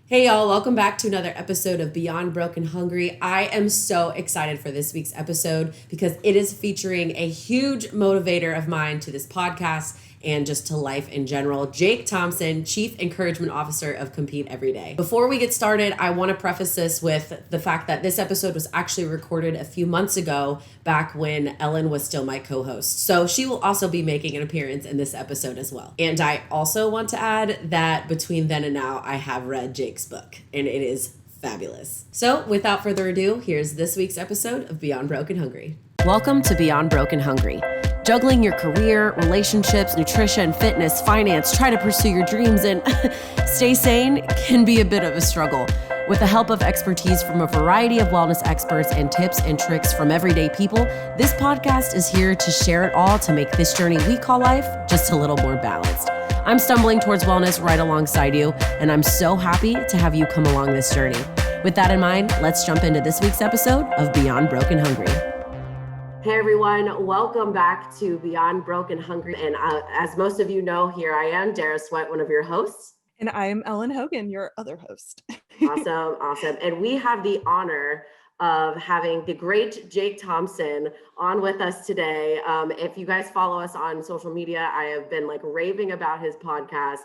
Hey y'all, welcome back to another episode of Beyond Broken Hungry. I am so excited for this week's episode because it is featuring a huge motivator of mine to this podcast and just to life in general, Jake Thompson, Chief Encouragement Officer of Compete Every Day. Before we get started, I want to preface this with the fact that this episode was actually recorded a few months ago, back when Ellen was still my co-host. So she will also be making an appearance in this episode as well. And I also want to add that between then and now, I have read Jake's book, and it is fabulous. So without further ado, here's this week's episode of Beyond Broken Hungry. Welcome to Beyond Broken Hungry. Juggling your career, relationships, nutrition, fitness, finance, try to pursue your dreams, and stay sane can be a bit of a struggle. With the help of expertise from a variety of wellness experts and tips and tricks from everyday people, this podcast is here to share it all to make this journey we call life just a little more balanced. I'm stumbling towards wellness right alongside you, and I'm so happy to have you come along this journey. With that in mind, let's jump into this week's episode of Beyond Broken Hungry. Hey everyone, welcome back to Beyond Broken Hungry. And as most of you know, here I am, Dara Sweat, one of your hosts. And I am Ellen Hogan, your other host. Awesome. And we have the honor of having the great Jake Thompson on with us today. If you guys follow us on social media, I have been raving about his podcast.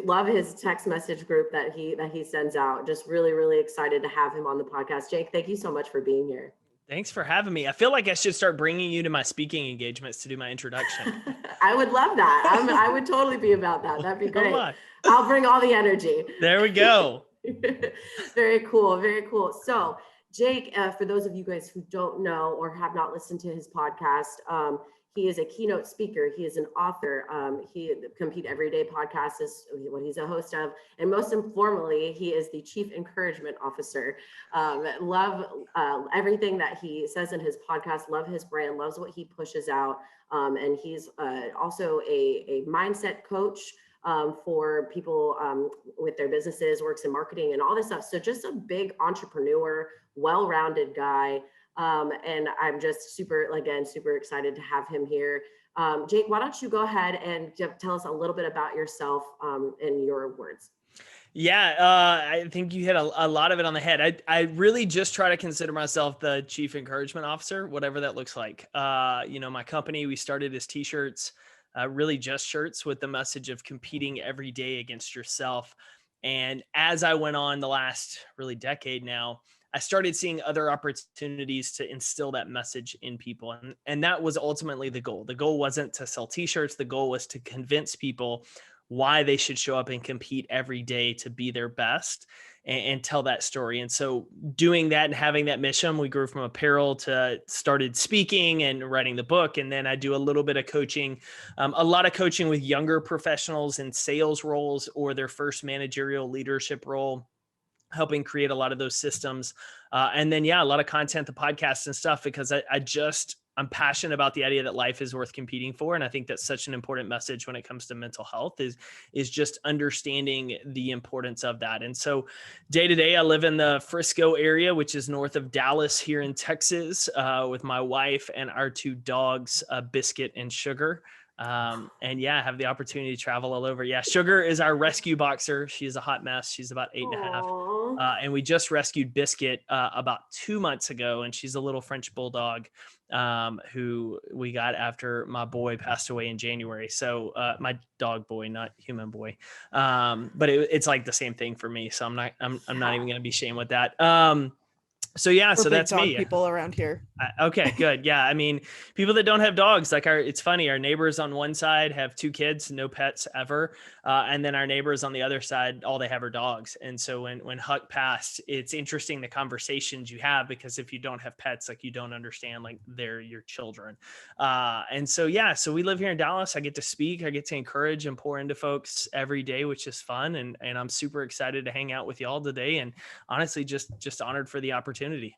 Love his text message group that he sends out. Just really, really excited to have him on the podcast. Jake, thank you so much for being here. Thanks for having me. I feel like I should start bringing you to my speaking engagements to do my introduction. I would love that. I would totally be about that. That'd be great. I'll bring all the energy. There we go. Very cool. So Jake, for those of you guys who don't know or have not listened to his podcast, he is a keynote speaker. He is an author. The Compete Everyday podcast is what he's a host of. And most informally, he is the Chief Encouragement Officer. Love everything that he says in his podcast, love his brand, loves what he pushes out. And he's also a mindset coach for people with their businesses, works in marketing and all this stuff. So just a big entrepreneur, well-rounded guy. And I'm just super excited to have him here. Jake, why don't you go ahead and tell us a little bit about yourself in your words? Yeah, I think you hit a lot of it on the head. I really just try to consider myself the Chief Encouragement Officer, whatever that looks like. My company, we started as t-shirts, really just shirts with the message of competing every day against yourself. And as I went on the last really decade now, I started seeing other opportunities to instill that message in people. And that was ultimately the goal. The goal wasn't to sell t-shirts. The goal was to convince people why they should show up and compete every day to be their best and tell that story. And so doing that and having that mission, we grew from apparel to started speaking and writing the book. And then I do a little bit of coaching, a lot of coaching with younger professionals in sales roles or their first managerial leadership role, helping create a lot of those systems. And then, a lot of content, the podcasts and stuff, because I'm passionate about the idea that life is worth competing for. And I think that's such an important message when it comes to mental health is just understanding the importance of that. And so day to day, I live in the Frisco area, which is north of Dallas here in Texas, with my wife and our two dogs, Biscuit and Sugar. I have the opportunity to travel all over. Yeah. Sugar is our rescue boxer. She's a hot mess. She's about 8.5. And we just rescued Biscuit about 2 months ago. And she's a little French bulldog who we got after my boy passed away in January. So my dog boy, not human boy. But it's like the same thing for me. So I'm not even going to be ashamed with that. So that's me. People around here. Okay, good. Yeah. I mean, people that don't have dogs, it's funny. Our neighbors on one side have 2 kids, no pets ever. And then our neighbors on the other side, all they have are dogs. And so when Huck passed, it's interesting the conversations you have, because if you don't have pets, you don't understand, they're your children. So we live here in Dallas. I get to speak, I get to encourage and pour into folks every day, which is fun. And I'm super excited to hang out with y'all today. And honestly, just honored for the opportunity.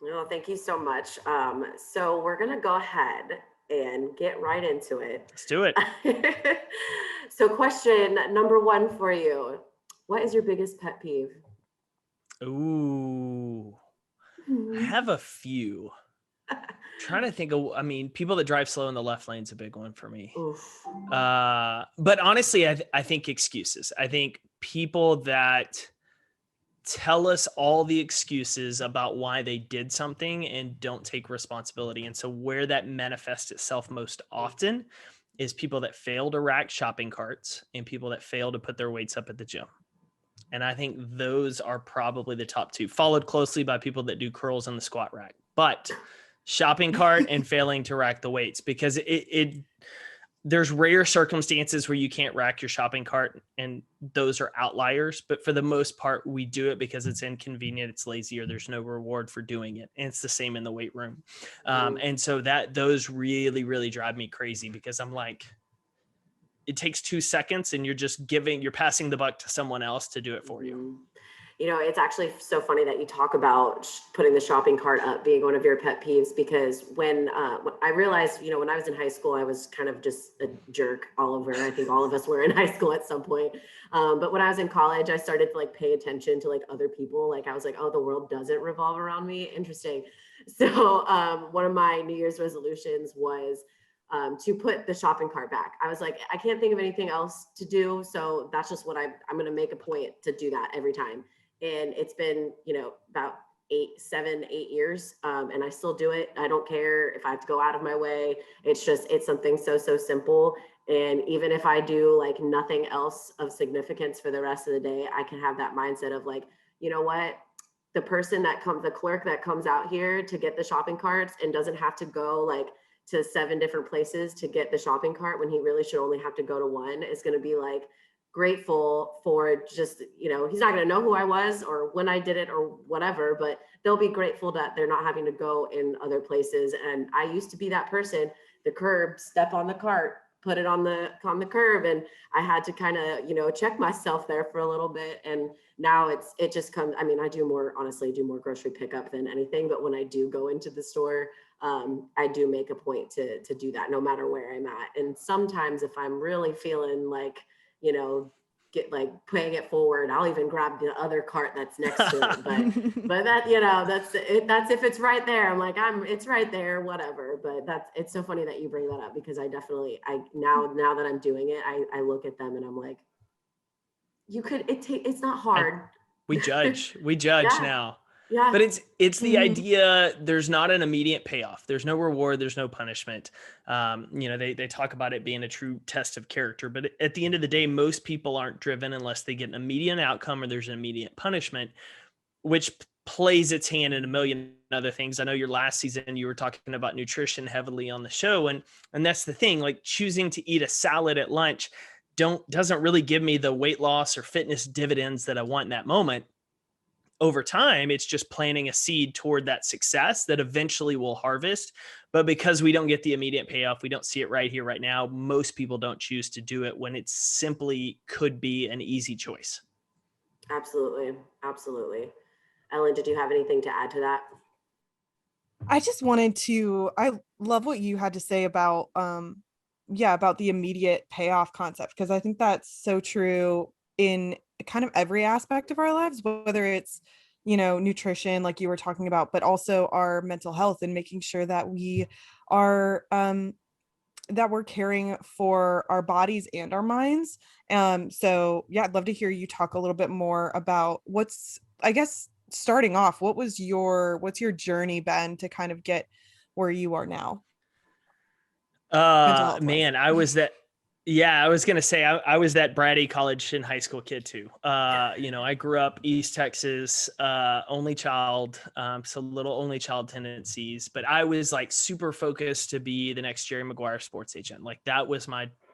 No, thank you so much. So we're going to go ahead and get right into it. Let's do it. So question number 1 for you. What is your biggest pet peeve? Ooh, I have a few. Trying to think of, people that drive slow in the left lane is a big one for me. But honestly, I think excuses. I think people that tell us all the excuses about why they did something and don't take responsibility. And so where that manifests itself most often is people that fail to rack shopping carts and people that fail to put their weights up at the gym. And I think those are probably the top two, followed closely by people that do curls on the squat rack. But shopping cart and failing to rack the weights, because there's rare circumstances where you can't rack your shopping cart, and those are outliers. But for the most part, we do it because it's inconvenient, it's lazy, or there's no reward for doing it. And it's the same in the weight room. And so those really, really drive me crazy, because I'm like, it takes 2 seconds and you're passing the buck to someone else to do it for you. You know, it's actually so funny that you talk about putting the shopping cart up being one of your pet peeves, because when I realized, you know, when I was in high school, I was kind of just a jerk all over. I think all of us were in high school at some point. But when I was in college, I started to like pay attention to like other people. Like I was like, oh, the world doesn't revolve around me. Interesting. So one of my New Year's resolutions was to put the shopping cart back. I was like, I can't think of anything else to do. So that's just what I'm going to make a point to do that every time. And it's been, you know, about 7, 8 years. And I still do it. I don't care if I have to go out of my way. It's something so simple. And even if I do like nothing else of significance for the rest of the day, I can have that mindset of like, you know what, the clerk that comes out here to get the shopping carts and doesn't have to go like to 7 different places to get the shopping cart when he really should only have to go to one, is going to be like grateful for just, you know, he's not going to know who I was or when I did it or whatever, but they'll be grateful that they're not having to go in other places. And I used to be that person, the curb, step on the cart, put it on the curb. And I had to kind of, you know, check myself there for a little bit. And now it just comes, I mean, I do more grocery pickup than anything, but when I do go into the store, I do make a point to do that no matter where I'm at. And sometimes if I'm really feeling like, you know, get like paying it forward, I'll even grab the other cart that's next to it. But that, you know, that's if it's right there, I'm like, it's right there, whatever. But it's so funny that you bring that up, because now that I'm doing it, I look at them and I'm like, it's not hard. We judge Yeah. now. Yeah. But it's the idea, there's not an immediate payoff. There's no reward. There's no punishment. You know, they talk about it being a true test of character, but at the end of the day, most people aren't driven unless they get an immediate outcome or there's an immediate punishment, which plays its hand in a million other things. I know your last season, you were talking about nutrition heavily on the show. And that's the thing, like choosing to eat a salad at lunch doesn't really give me the weight loss or fitness dividends that I want in that moment. Over time, it's just planting a seed toward that success that eventually will harvest. But because we don't get the immediate payoff, we don't see it right here, right now, most people don't choose to do it when it simply could be an easy choice. Absolutely. Absolutely. Ellen, did you have anything to add to that? I love what you had to say about, about the immediate payoff concept, because I think that's so true in kind of every aspect of our lives, whether it's, you know, nutrition, like you were talking about, but also our mental health and making sure that we are, that we're caring for our bodies and our minds. So yeah, I'd love to hear you talk a little bit more about starting off, what's your journey been to kind of get where you are now? Man, I was going to say, I was that bratty college and high school kid too. You know, I grew up East Texas, only child, so little only child tendencies, but I was like super focused to be the next Jerry Maguire sports agent. Like that was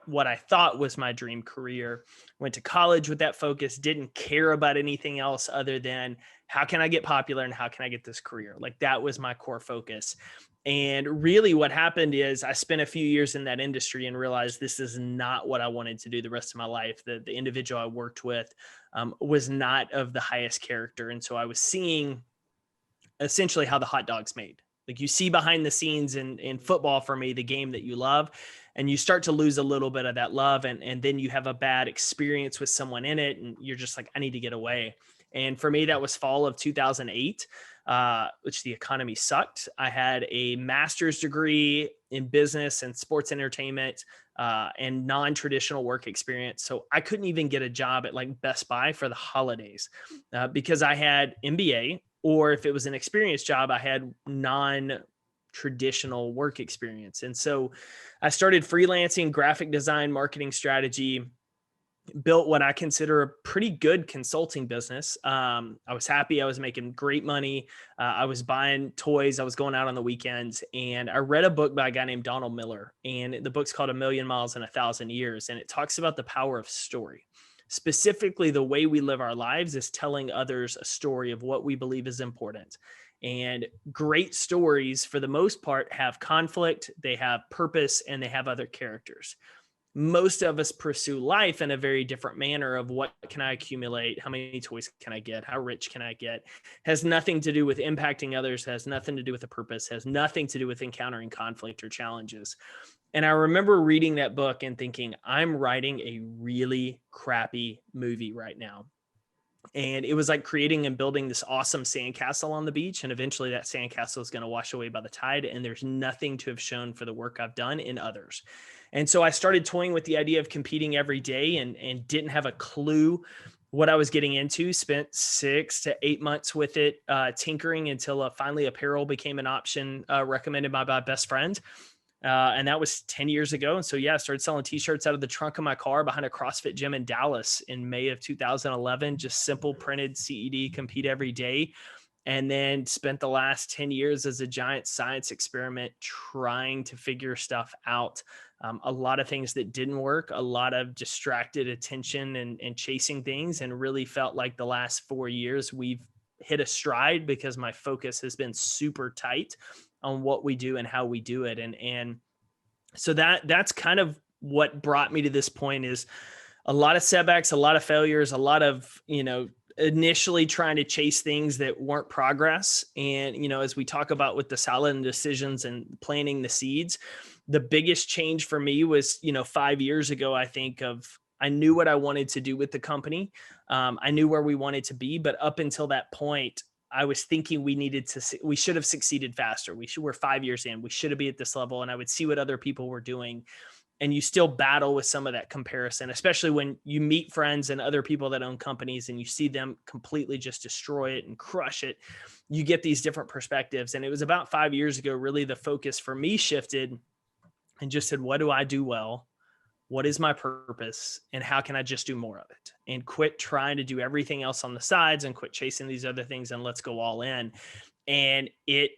what I thought was my dream career. Went to college with that focus, didn't care about anything else other than how can I get popular and how can I get this career? Like that was my core focus. And really what happened is I spent a few years in that industry and realized this is not what I wanted to do the rest of my life. The individual I worked with was not of the highest character. And so I was seeing essentially how the hot dog's made. Like you see behind the scenes in football, for me, the game that you love, and you start to lose a little bit of that love. And then you have a bad experience with someone in it. And you're just like, I need to get away. And for me, that was fall of 2008, which the economy sucked. I had a master's degree in business and sports entertainment. and non-traditional work experience. So I couldn't even get a job at like Best Buy for the holidays because I had MBA, or if it was an experienced job, I had non-traditional work experience. And so I started freelancing, graphic design, marketing strategy, built what I consider a pretty good consulting business. I was happy. I was making great money. I was buying toys. I was going out on the weekends. And I read a book by a guy named Donald Miller. And the book's called A Million Miles in 1,000 Years. And it talks about the power of story. Specifically, the way we live our lives is telling others a story of what we believe is important. And great stories, for the most part, have conflict, they have purpose, and they have other characters. Most of us pursue life in a very different manner of what can I accumulate? How many toys can I get? How rich can I get? Has nothing to do with impacting others, has nothing to do with a purpose, has nothing to do with encountering conflict or challenges. And I remember reading that book and thinking, I'm writing a really crappy movie right now. And it was like creating and building this awesome sandcastle on the beach. And eventually that sandcastle is going to wash away by the tide. And there's nothing to have shown for the work I've done in others. And so I started toying with the idea of competing every day and didn't have a clue what I was getting into. Spent 6 to 8 months with it, tinkering until finally apparel became an option recommended by my best friend. And that was 10 years ago. And so, yeah, I started selling t-shirts out of the trunk of my car behind a CrossFit gym in Dallas in May of 2011, just simple printed CED, compete every day. And then spent the last 10 years as a giant science experiment trying to figure stuff out. A lot of things that didn't work, a lot of distracted attention and chasing things, and really felt like the last 4 years we've hit a stride because my focus has been super tight on what we do and how we do it. And so that's kind of what brought me to this point, is a lot of setbacks, a lot of failures, a lot of, initially trying to chase things that weren't progress. And, as we talk about with the silent decisions and planting the seeds, the biggest change for me was, 5 years ago, I knew what I wanted to do with the company. I knew where we wanted to be, but up until that point, I was thinking we should have succeeded faster. We're 5 years in, we should have been at this level. And I would see what other people were doing. And you still battle with some of that comparison, especially when you meet friends and other people that own companies and you see them completely just destroy it and crush it. You get these different perspectives. And it was about 5 years ago, really the focus for me shifted and just said, what do I do well? What is my purpose? And how can I just do more of it? And quit trying to do everything else on the sides and quit chasing these other things, and let's go all in. And it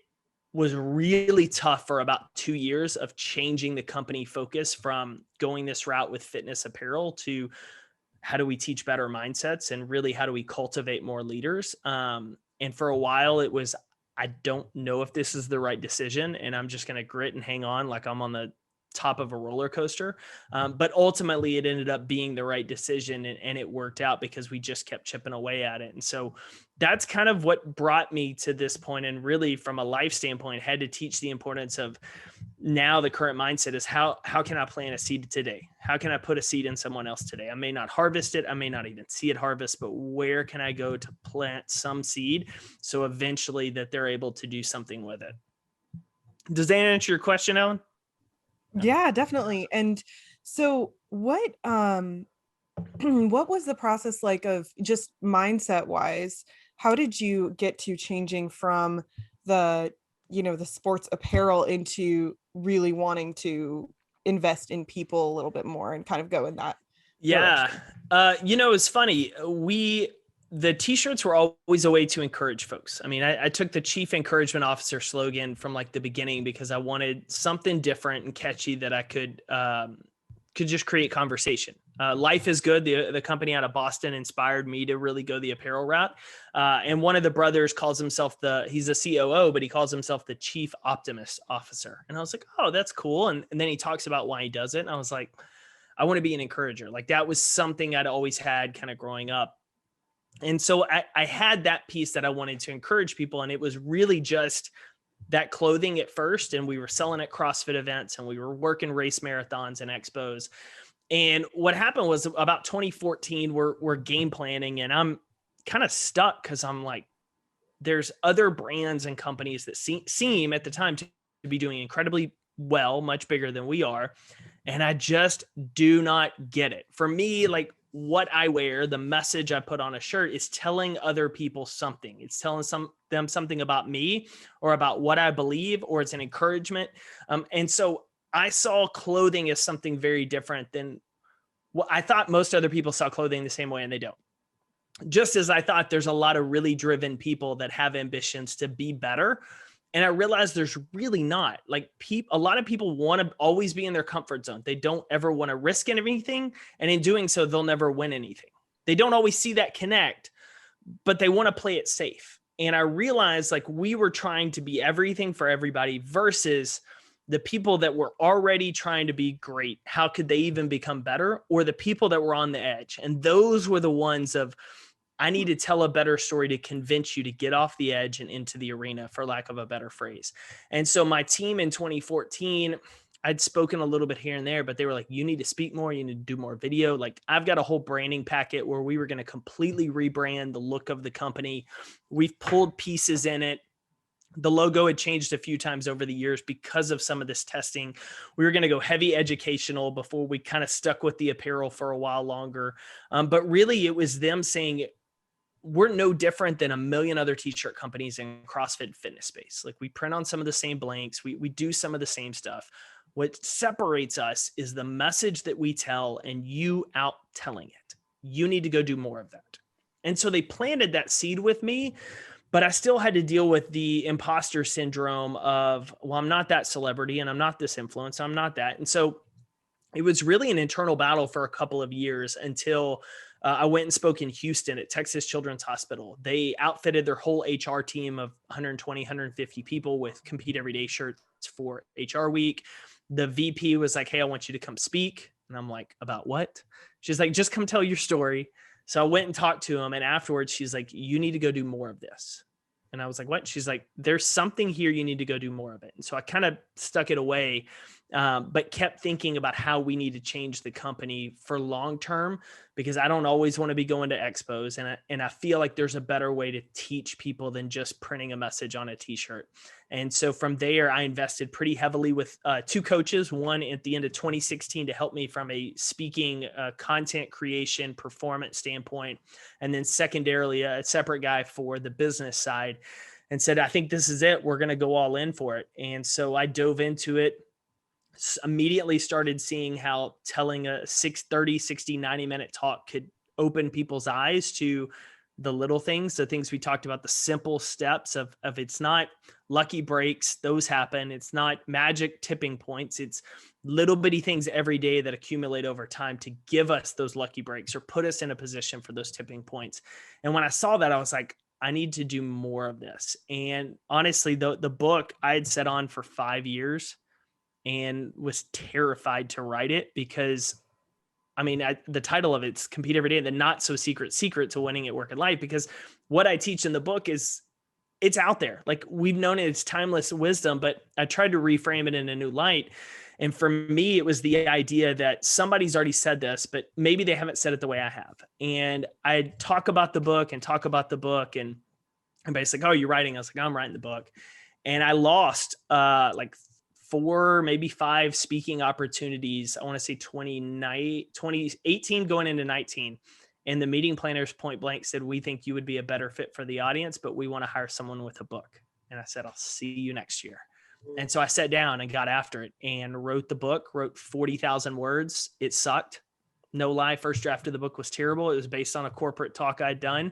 was really tough for about 2 years of changing the company focus from going this route with fitness apparel to how do we teach better mindsets, and really how do we cultivate more leaders? And for a while it was, I don't know if this is the right decision, and I'm just going to grit and hang on like I'm on the top of a roller coaster. But ultimately it ended up being the right decision, and it worked out because we just kept chipping away at it. And so that's kind of what brought me to this point. And really from a life standpoint, had to teach the importance of, now the current mindset is how can I plant a seed today? How can I put a seed in someone else today? I may not harvest it. I may not even see it harvest, but where can I go to plant some seed so eventually that they're able to do something with it? Does that answer your question, Ellen? Yeah, definitely. And so what what was the process like of just mindset wise? How did you get to changing from the, the sports apparel into really wanting to invest in people a little bit more and kind of go in that direction? It's funny. The t-shirts were always a way to encourage folks. I mean, I took the Chief Encouragement Officer slogan from like the beginning because I wanted something different and catchy that I could just create conversation. Life is Good, the company out of Boston, inspired me to really go the apparel route. And one of the brothers calls himself he's a COO, but he calls himself the Chief Optimist Officer. And I was like, oh, that's cool. And then he talks about why he does it. And I was like, I want to be an encourager. Like that was something I'd always had kind of growing up. And so I had that piece that I wanted to encourage people. And it was really just that clothing at first. And we were selling at CrossFit events, and we were working race marathons and expos. And what happened was about 2014, we're game planning, and I'm kind of stuck because I'm like, there's other brands and companies that seem at the time to be doing incredibly well, much bigger than we are. And I just do not get it. For me, like what I wear, the message I put on a shirt is telling other people something. It's telling them something about me or about what I believe, or it's an encouragement. And so I saw clothing as something very different than what I thought most other people saw clothing the same way, and they don't. Just as I thought there's a lot of really driven people that have ambitions to be better. And I realized there's really not. Like a lot of people want to always be in their comfort zone. They don't ever want to risk anything. And in doing so, they'll never win anything. They don't always see that connect, but they want to play it safe. And I realized like we were trying to be everything for everybody versus the people that were already trying to be great. How could they even become better? Or the people that were on the edge. And those were the ones of, I need to tell a better story to convince you to get off the edge and into the arena, for lack of a better phrase. And so my team in 2014, I'd spoken a little bit here and there, but they were like, you need to speak more. You need to do more video. Like I've got a whole branding packet where we were going to completely rebrand the look of the company. We've pulled pieces in it. The logo had changed a few times over the years because of some of this testing. We were going to go heavy educational before we kind of stuck with the apparel for a while longer. But really it was them saying, we're no different than a million other t-shirt companies in CrossFit fitness space. Like we print on some of the same blanks. We do some of the same stuff. What separates us is the message that we tell and you out telling it. You need to go do more of that. And so they planted that seed with me, but I still had to deal with the imposter syndrome of, well, I'm not that celebrity and I'm not this influencer. I'm not that. And so it was really an internal battle for a couple of years until I went and spoke in Houston at Texas Children's Hospital. They outfitted their whole HR team of 120, 150 people with Compete Everyday shirts for HR week. The VP was like, hey, I want you to come speak. And I'm like, about what? She's like, just come tell your story. So I went and talked to him. And afterwards, she's like, you need to go do more of this. And I was like, what? She's like, there's something here. You need to go do more of it. And so I kind of stuck it away, but kept thinking about how we need to change the company for long-term, because I don't always want to be going to expos. And I feel like there's a better way to teach people than just printing a message on a t-shirt. And so from there, I invested pretty heavily with two coaches, one at the end of 2016 to help me from a speaking, content creation, performance standpoint. And then secondarily, a separate guy for the business side, and said, I think this is it. We're going to go all in for it. And so I dove into it, immediately started seeing how telling a 60, 90-minute talk could open people's eyes to the little things, the things we talked about, the simple steps of it's not lucky breaks. Those happen. It's not magic tipping points. It's little bitty things every day that accumulate over time to give us those lucky breaks or put us in a position for those tipping points. And when I saw that, I was like, I need to do more of this. And honestly, the book I had set on for 5 years and was terrified to write it because the title of it's Compete Every Day, the not so secret to winning at work and life, because what I teach in the book is it's out there. Like we've known it, it's timeless wisdom, but I tried to reframe it in a new light. And for me, it was the idea that somebody's already said this, but maybe they haven't said it the way I have. And I talk about the book and everybody's like, oh, you're writing. I was like, I'm writing the book. And I lost like 4, maybe 5 speaking opportunities. I want to say 2018 going into 19. And the meeting planners point blank said, we think you would be a better fit for the audience, but we want to hire someone with a book. And I said, I'll see you next year. And so I sat down and got after it and wrote the book, wrote 40,000 words. It sucked. No lie. First draft of the book was terrible. It was based on a corporate talk I'd done.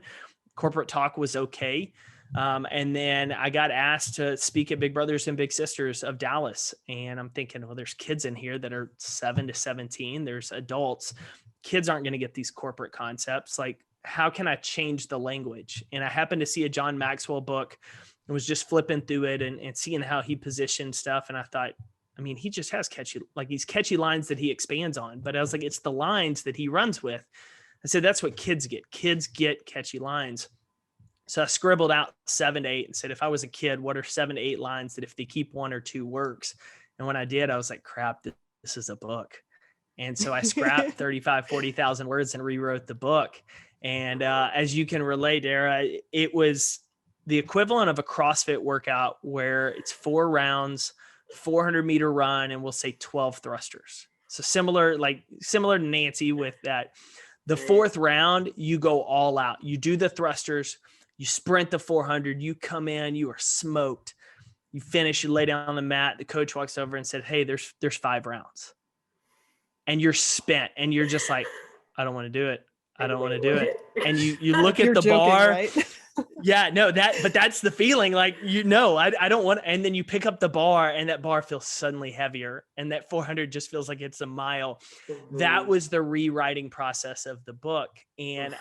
Corporate talk was okay. And then I got asked to speak at Big Brothers and Big Sisters of Dallas. And I'm thinking, well, there's kids in here that are 7 to 17. There's adults. Kids aren't going to get these corporate concepts. Like, how can I change the language? And I happened to see a John Maxwell book and was just flipping through it and seeing how he positioned stuff. And I thought, he just has these catchy lines that he expands on, but I was like, it's the lines that he runs with. I said, that's what kids get. Kids get catchy lines. So I scribbled out 7 to 8 and said, if I was a kid, what are 7 to 8 lines that if they keep 1 or 2 works? And when I did, I was like, crap, this is a book. And so I scrapped 40,000 words and rewrote the book. And as you can relate, Dara, it was the equivalent of a CrossFit workout where it's 4 rounds, 400-meter run, and we'll say 12 thrusters. So similar to Nancy with that. The fourth round, you go all out. You do the thrusters, you sprint the 400, you come in, you are smoked. You finish, you lay down on the mat. The coach walks over and said, "Hey, there's 5 rounds." And you're spent and you're just like, "I don't want to do it. I don't want to do it." And you look at the joking, bar. right? Yeah, no, but that's the feeling, like, I don't want, and then you pick up the bar and that bar feels suddenly heavier and that 400 just feels like it's a mile. That was the rewriting process of the book. And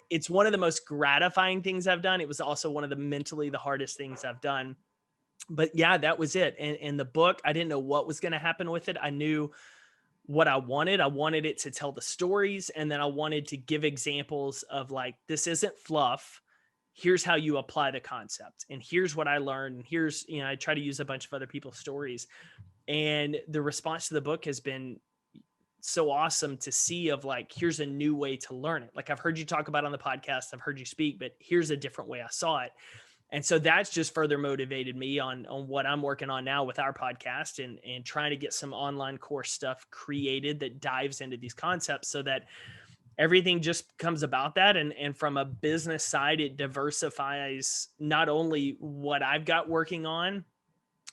it's one of the most gratifying things I've done. It was also one of the hardest things I've done. But yeah, that was it. And the book, I didn't know what was going to happen with it. I knew what I wanted. I wanted it to tell the stories. And then I wanted to give examples of, like, this isn't fluff. Here's how you apply the concept. And here's what I learned. And here's, I try to use a bunch of other people's stories. And the response to the book has been so awesome to see, of like, here's a new way to learn it. Like, I've heard you talk about on the podcast, I've heard you speak, but here's a different way I saw it. And so that's just further motivated me on what I'm working on now with our podcast and trying to get some online course stuff created that dives into these concepts so that everything just comes about that. And from a business side, it diversifies not only what I've got working on,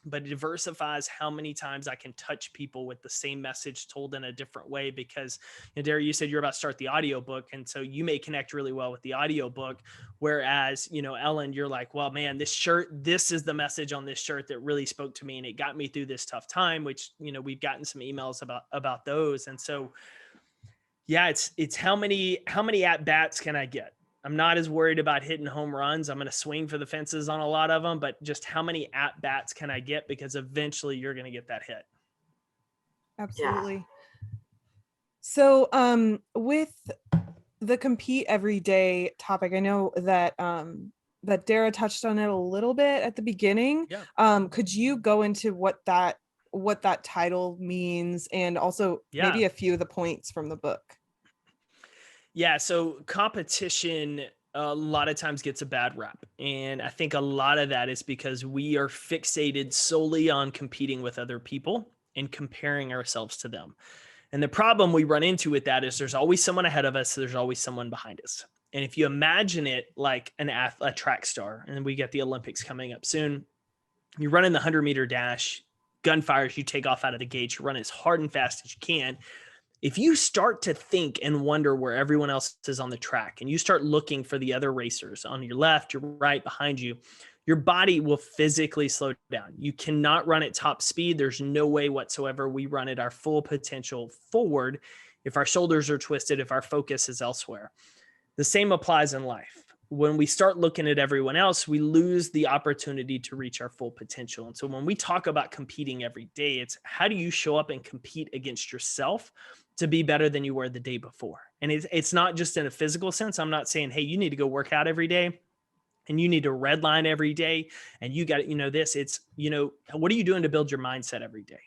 but it diversifies how many times I can touch people with the same message told in a different way. Because, Dara, you said you're about to start the audiobook. And so you may connect really well with the audiobook. Whereas, Ellen, you're like, well, man, this is the message on this shirt that really spoke to me. And it got me through this tough time, which, we've gotten some emails about those. And so, yeah, it's how many at bats can I get? I'm not as worried about hitting home runs. I'm going to swing for the fences on a lot of them, but just how many at bats can I get? Because eventually you're going to get that hit. Absolutely. Yeah. So, with the compete every day topic, I know that that Dara touched on it a little bit at the beginning. Yeah. Could you go into what that title means, and also maybe a few of the points from the book? Yeah. So competition a lot of times gets a bad rap. And I think a lot of that is because we are fixated solely on competing with other people and comparing ourselves to them. And the problem we run into with that is there's always someone ahead of us. There's always someone behind us. And if you imagine it like a track star, and we get the Olympics coming up soon, you're running the 100-meter dash, gunfires, you take off out of the gate, you run as hard and fast as you can. If you start to think and wonder where everyone else is on the track, and you start looking for the other racers on your left, your right, behind you, your body will physically slow down. You cannot run at top speed. There's no way whatsoever we run at our full potential forward if our shoulders are twisted, if our focus is elsewhere. The same applies in life. When we start looking at everyone else, we lose the opportunity to reach our full potential. And so when we talk about competing every day, it's how do you show up and compete against yourself to be better than you were the day before? And it's not just in a physical sense. I'm not saying, hey, you need to go work out every day and you need to redline every day and you got this. It's, what are you doing to build your mindset every day?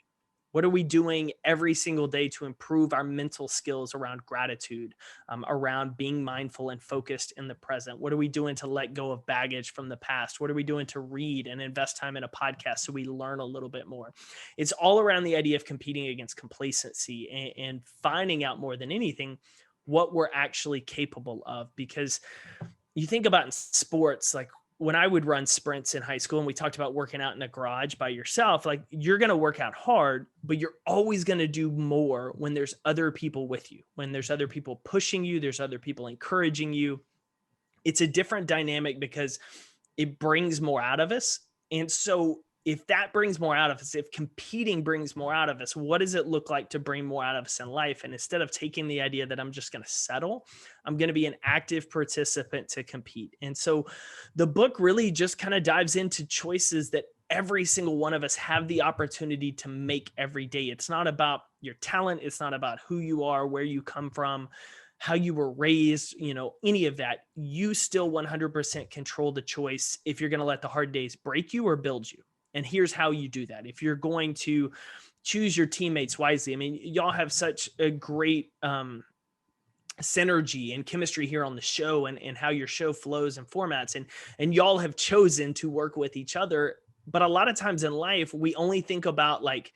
What are we doing every single day to improve our mental skills around gratitude, around being mindful and focused in the present? What are we doing to let go of baggage from the past? What are we doing to read and invest time in a podcast so we learn a little bit more? It's all around the idea of competing against complacency and finding out more than anything what we're actually capable of. Because you think about in sports, like when I would run sprints in high school and we talked about working out in a garage by yourself, like you're going to work out hard, but you're always going to do more when there's other people with you, when there's other people pushing you, there's other people encouraging you. It's a different dynamic because it brings more out of us. And so if that brings more out of us, if competing brings more out of us, what does it look like to bring more out of us in life? And instead of taking the idea that I'm just going to settle, I'm going to be an active participant to compete. And so the book really just kind of dives into choices that every single one of us have the opportunity to make every day. It's not about your talent. It's not about who you are, where you come from, how you were raised, any of that. You still 100% control the choice if you're going to let the hard days break you or build you. And here's how you do that. If you're going to choose your teammates wisely, I mean, y'all have such a great synergy and chemistry here on the show and how your show flows and formats. And y'all have chosen to work with each other. But a lot of times in life, we only think about like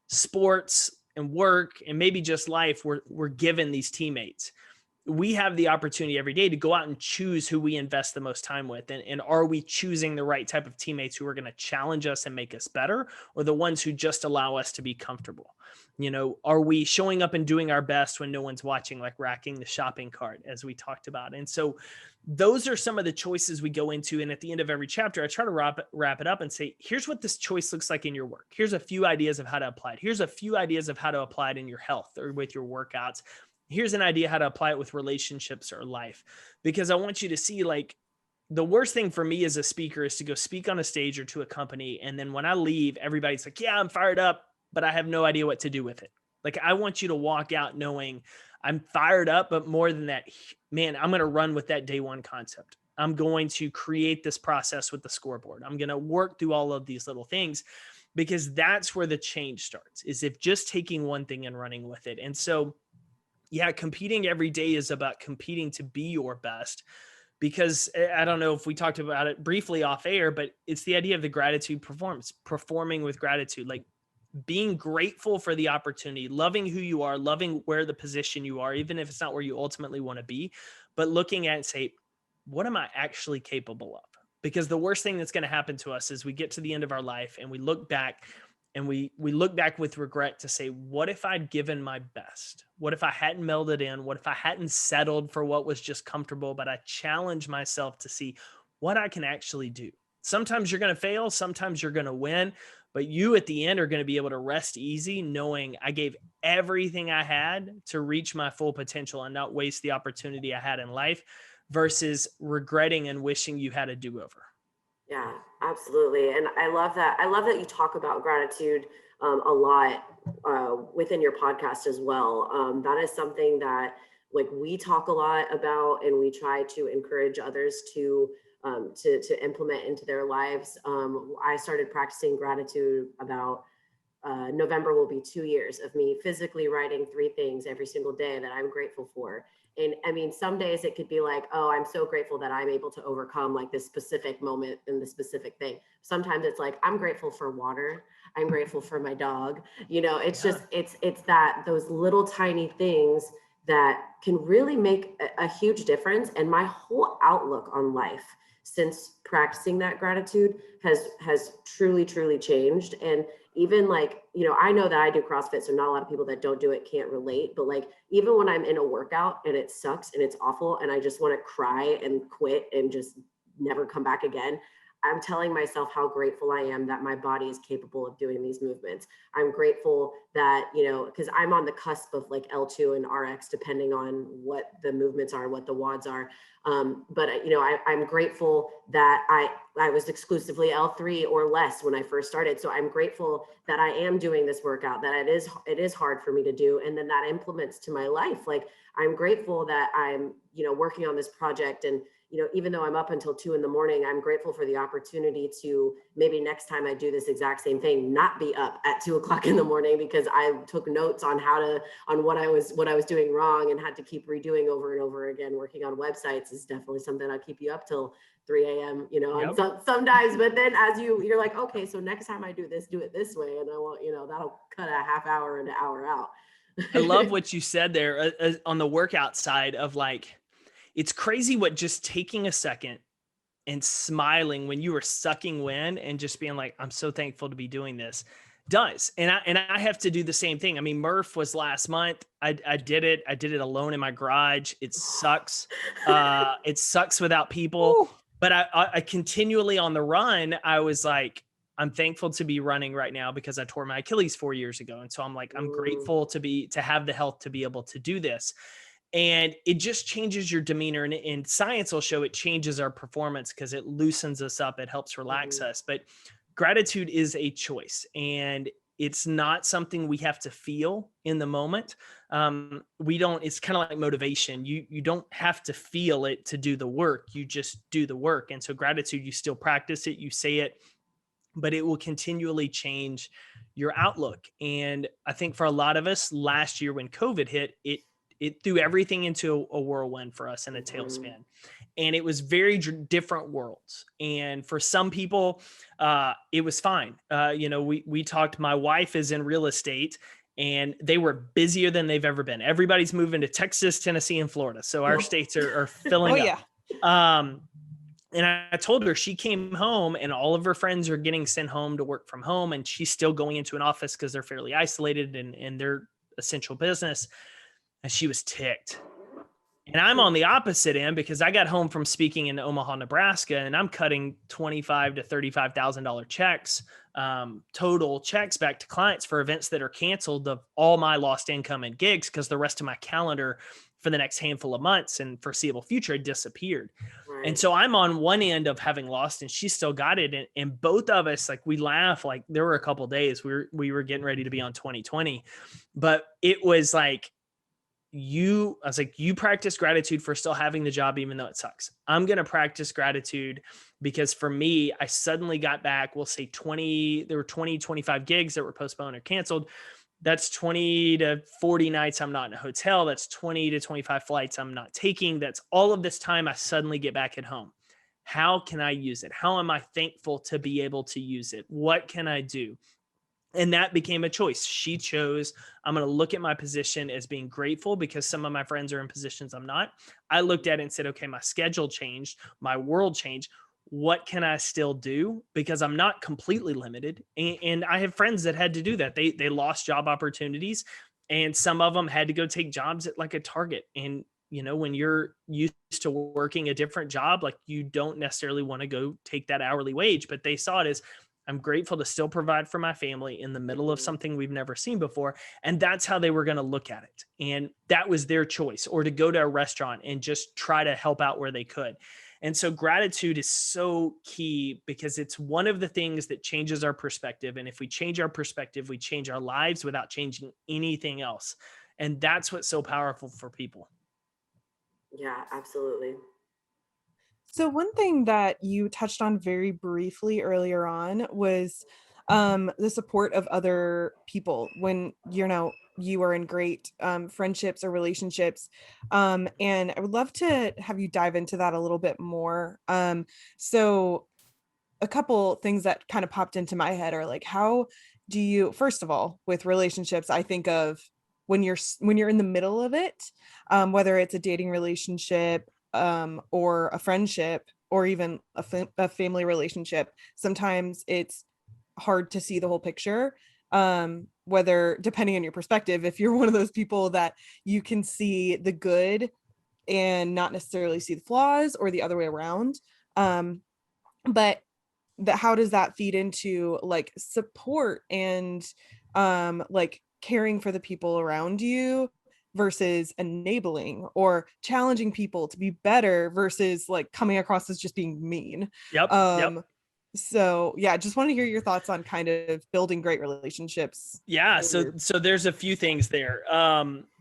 sports and work and maybe just life, we're given these teammates. We have the opportunity every day to go out and choose who we invest the most time with. And are we choosing the right type of teammates who are going to challenge us and make us better, or the ones who just allow us to be comfortable? Are we showing up and doing our best when no one's watching, like racking the shopping cart, as we talked about? And so those are some of the choices we go into. And at the end of every chapter, I try to wrap it up and say, here's what this choice looks like in your work. Here's a few ideas of how to apply it. Here's a few ideas of how to apply it in your health or with your workouts. Here's an idea how to apply it with relationships or life, because I want you to see, like, the worst thing for me as a speaker is to go speak on a stage or to a company. And then when I leave, everybody's like, yeah, I'm fired up, but I have no idea what to do with it. Like, I want you to walk out knowing I'm fired up, but more than that, man, I'm going to run with that day one concept. I'm going to create this process with the scoreboard. I'm going to work through all of these little things, because that's where the change starts, is if just taking one thing and running with it. And so, yeah, competing every day is about competing to be your best, because I don't know if we talked about it briefly off air, but it's the idea of the gratitude performance, performing with gratitude, like being grateful for the opportunity, loving who you are, loving where the position you are, even if it's not where you ultimately want to be, but looking at and say, what am I actually capable of? Because the worst thing that's going to happen to us is we get to the end of our life and we look back, and we look back with regret to say, what if I'd given my best? What if I hadn't melded in? What if I hadn't settled for what was just comfortable, but I challenged myself to see what I can actually do? Sometimes you're going to fail. Sometimes you're going to win, but you at the end are going to be able to rest easy knowing I gave everything I had to reach my full potential and not waste the opportunity I had in life, versus regretting and wishing you had a do-over. Yeah, absolutely. And I love that. I love that you talk about gratitude a lot within your podcast as well. That is something that, like, we talk a lot about, and we try to encourage others to implement into their lives. I started practicing gratitude about November will be 2 years of me physically writing 3 things every single day that I'm grateful for. And I mean, some days it could be like, oh, I'm so grateful that I'm able to overcome like this specific moment and the specific thing. Sometimes it's like, I'm grateful for water. I'm grateful for my dog. It's just, it's that those little tiny things that can really make a huge difference. And my whole outlook on life since practicing that gratitude has truly changed. And even like, I know that I do CrossFit, so not a lot of people that don't do it can't relate, but like, even when I'm in a workout and it sucks and it's awful and I just want to cry and quit and just never come back again, I'm telling myself how grateful I am that my body is capable of doing these movements. I'm grateful that, because I'm on the cusp of like L2 and RX, depending on what the movements are, what the WODs are. But I'm grateful that I was exclusively L3 or less when I first started. So I'm grateful that I am doing this workout, that it is hard for me to do. And then that implements to my life. Like, I'm grateful that I'm, working on this project, and even though I'm up until 2 a.m, I'm grateful for the opportunity to maybe next time I do this exact same thing, not be up at 2 a.m, because I took notes on what I was doing wrong and had to keep redoing over and over again. Working on websites is definitely something that'll keep you up till 3 a.m, and sometimes, but then as you're like, okay, so next time I do this, do it this way. And I want, that'll cut a half hour and an hour out. I love what you said there on the workout side of like, it's crazy what just taking a second and smiling when you were sucking wind and just being like, I'm so thankful to be doing this does. And I have to do the same thing. I mean, Murph was last month. I did it. I did it alone in my garage. It sucks. It sucks without people. Ooh. But I continually on the run, I was like, I'm thankful to be running right now because I tore my Achilles 4 years ago. And so I'm like, I'm grateful to have the health to be able to do this. And it just changes your demeanor, and science will show it changes our performance because it loosens us up. It helps relax us. But gratitude is a choice, and it's not something we have to feel in the moment. It's kind of like motivation. You don't have to feel it to do the work. You just do the work. And so gratitude, you still practice it, you say it, but it will continually change your outlook. And I think for a lot of us last year when COVID hit, it threw everything into a whirlwind for us in a tailspin. And it was very different worlds. And for some people, it was fine. We talked, my wife is in real estate, and they were busier than they've ever been. Everybody's moving to Texas, Tennessee, and Florida. So our states are filling up. And I told her, she came home and all of her friends are getting sent home to work from home. And she's still going into an office because they're fairly isolated and they're essential business. And she was ticked. And I'm on the opposite end because I got home from speaking in Omaha, Nebraska, and I'm cutting $25,000 to $35,000 checks, total checks back to clients for events that are canceled of all my lost income and gigs because the rest of my calendar for the next handful of months and foreseeable future disappeared. Right. And so I'm on one end of having lost and she still got it. And both of us, like, we laugh, like there were a couple of days we were getting ready to be on 2020, but it was like, I was like, you practice gratitude for still having the job, even though it sucks. I'm going to practice gratitude because for me, I suddenly got back, we'll say there were 20, 25 gigs that were postponed or canceled. That's 20 to 40 nights I'm not in a hotel. That's 20 to 25 flights I'm not taking. That's all of this time I suddenly get back at home. How can I use it? How am I thankful to be able to use it? What can I do? And that became a choice. She chose, I'm going to look at my position as being grateful because some of my friends are in positions I'm not. I looked at it and said, okay, my schedule changed, my world changed. What can I still do? Because I'm not completely limited. And I have friends that had to do that. They lost job opportunities and some of them had to go take jobs at like a Target. And, you know, when you're used to working a different job, like you don't necessarily want to go take that hourly wage, but they saw it as, I'm grateful to still provide for my family in the middle of something we've never seen before. And that's how they were going to look at it. And that was their choice, or to go to a restaurant and just try to help out where they could. And so gratitude is so key because it's one of the things that changes our perspective. And if we change our perspective, we change our lives without changing anything else. And that's what's so powerful for people. Yeah, absolutely. So one thing that you touched on very briefly earlier on was the support of other people when, you know, you are in great friendships or relationships. And I would love to have you dive into that a little bit more. So a couple things that kind of popped into my head are like, how do you, first of all, with relationships, I think of when you're in the middle of it, whether it's a dating relationship, or a friendship, or even a family relationship, sometimes it's hard to see the whole picture. Whether, depending on your perspective, if you're one of those people that you can see the good and not necessarily see the flaws, or the other way around. But how does that feed into like support and like caring for the people around you versus enabling or challenging people to be better versus like coming across as just being mean? Yep. So yeah, just want to hear your thoughts on kind of building great relationships. Yeah. So there's a few things there.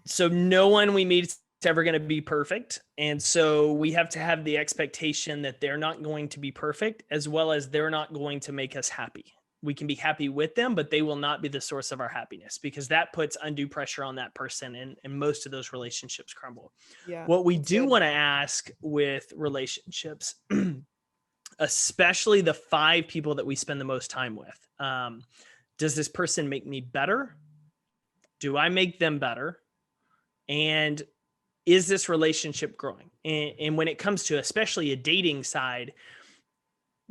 So no one we meet is ever going to be perfect. And so we have to have the expectation that they're not going to be perfect, as well as they're not going to make us happy. We can be happy with them, but they will not be the source of our happiness, because that puts undue pressure on that person. And most of those relationships crumble. Yeah. What we do want to ask with relationships, especially the 5 people that we spend the most time with, does this person make me better? Do I make them better? And is this relationship growing? And when it comes to especially a dating side,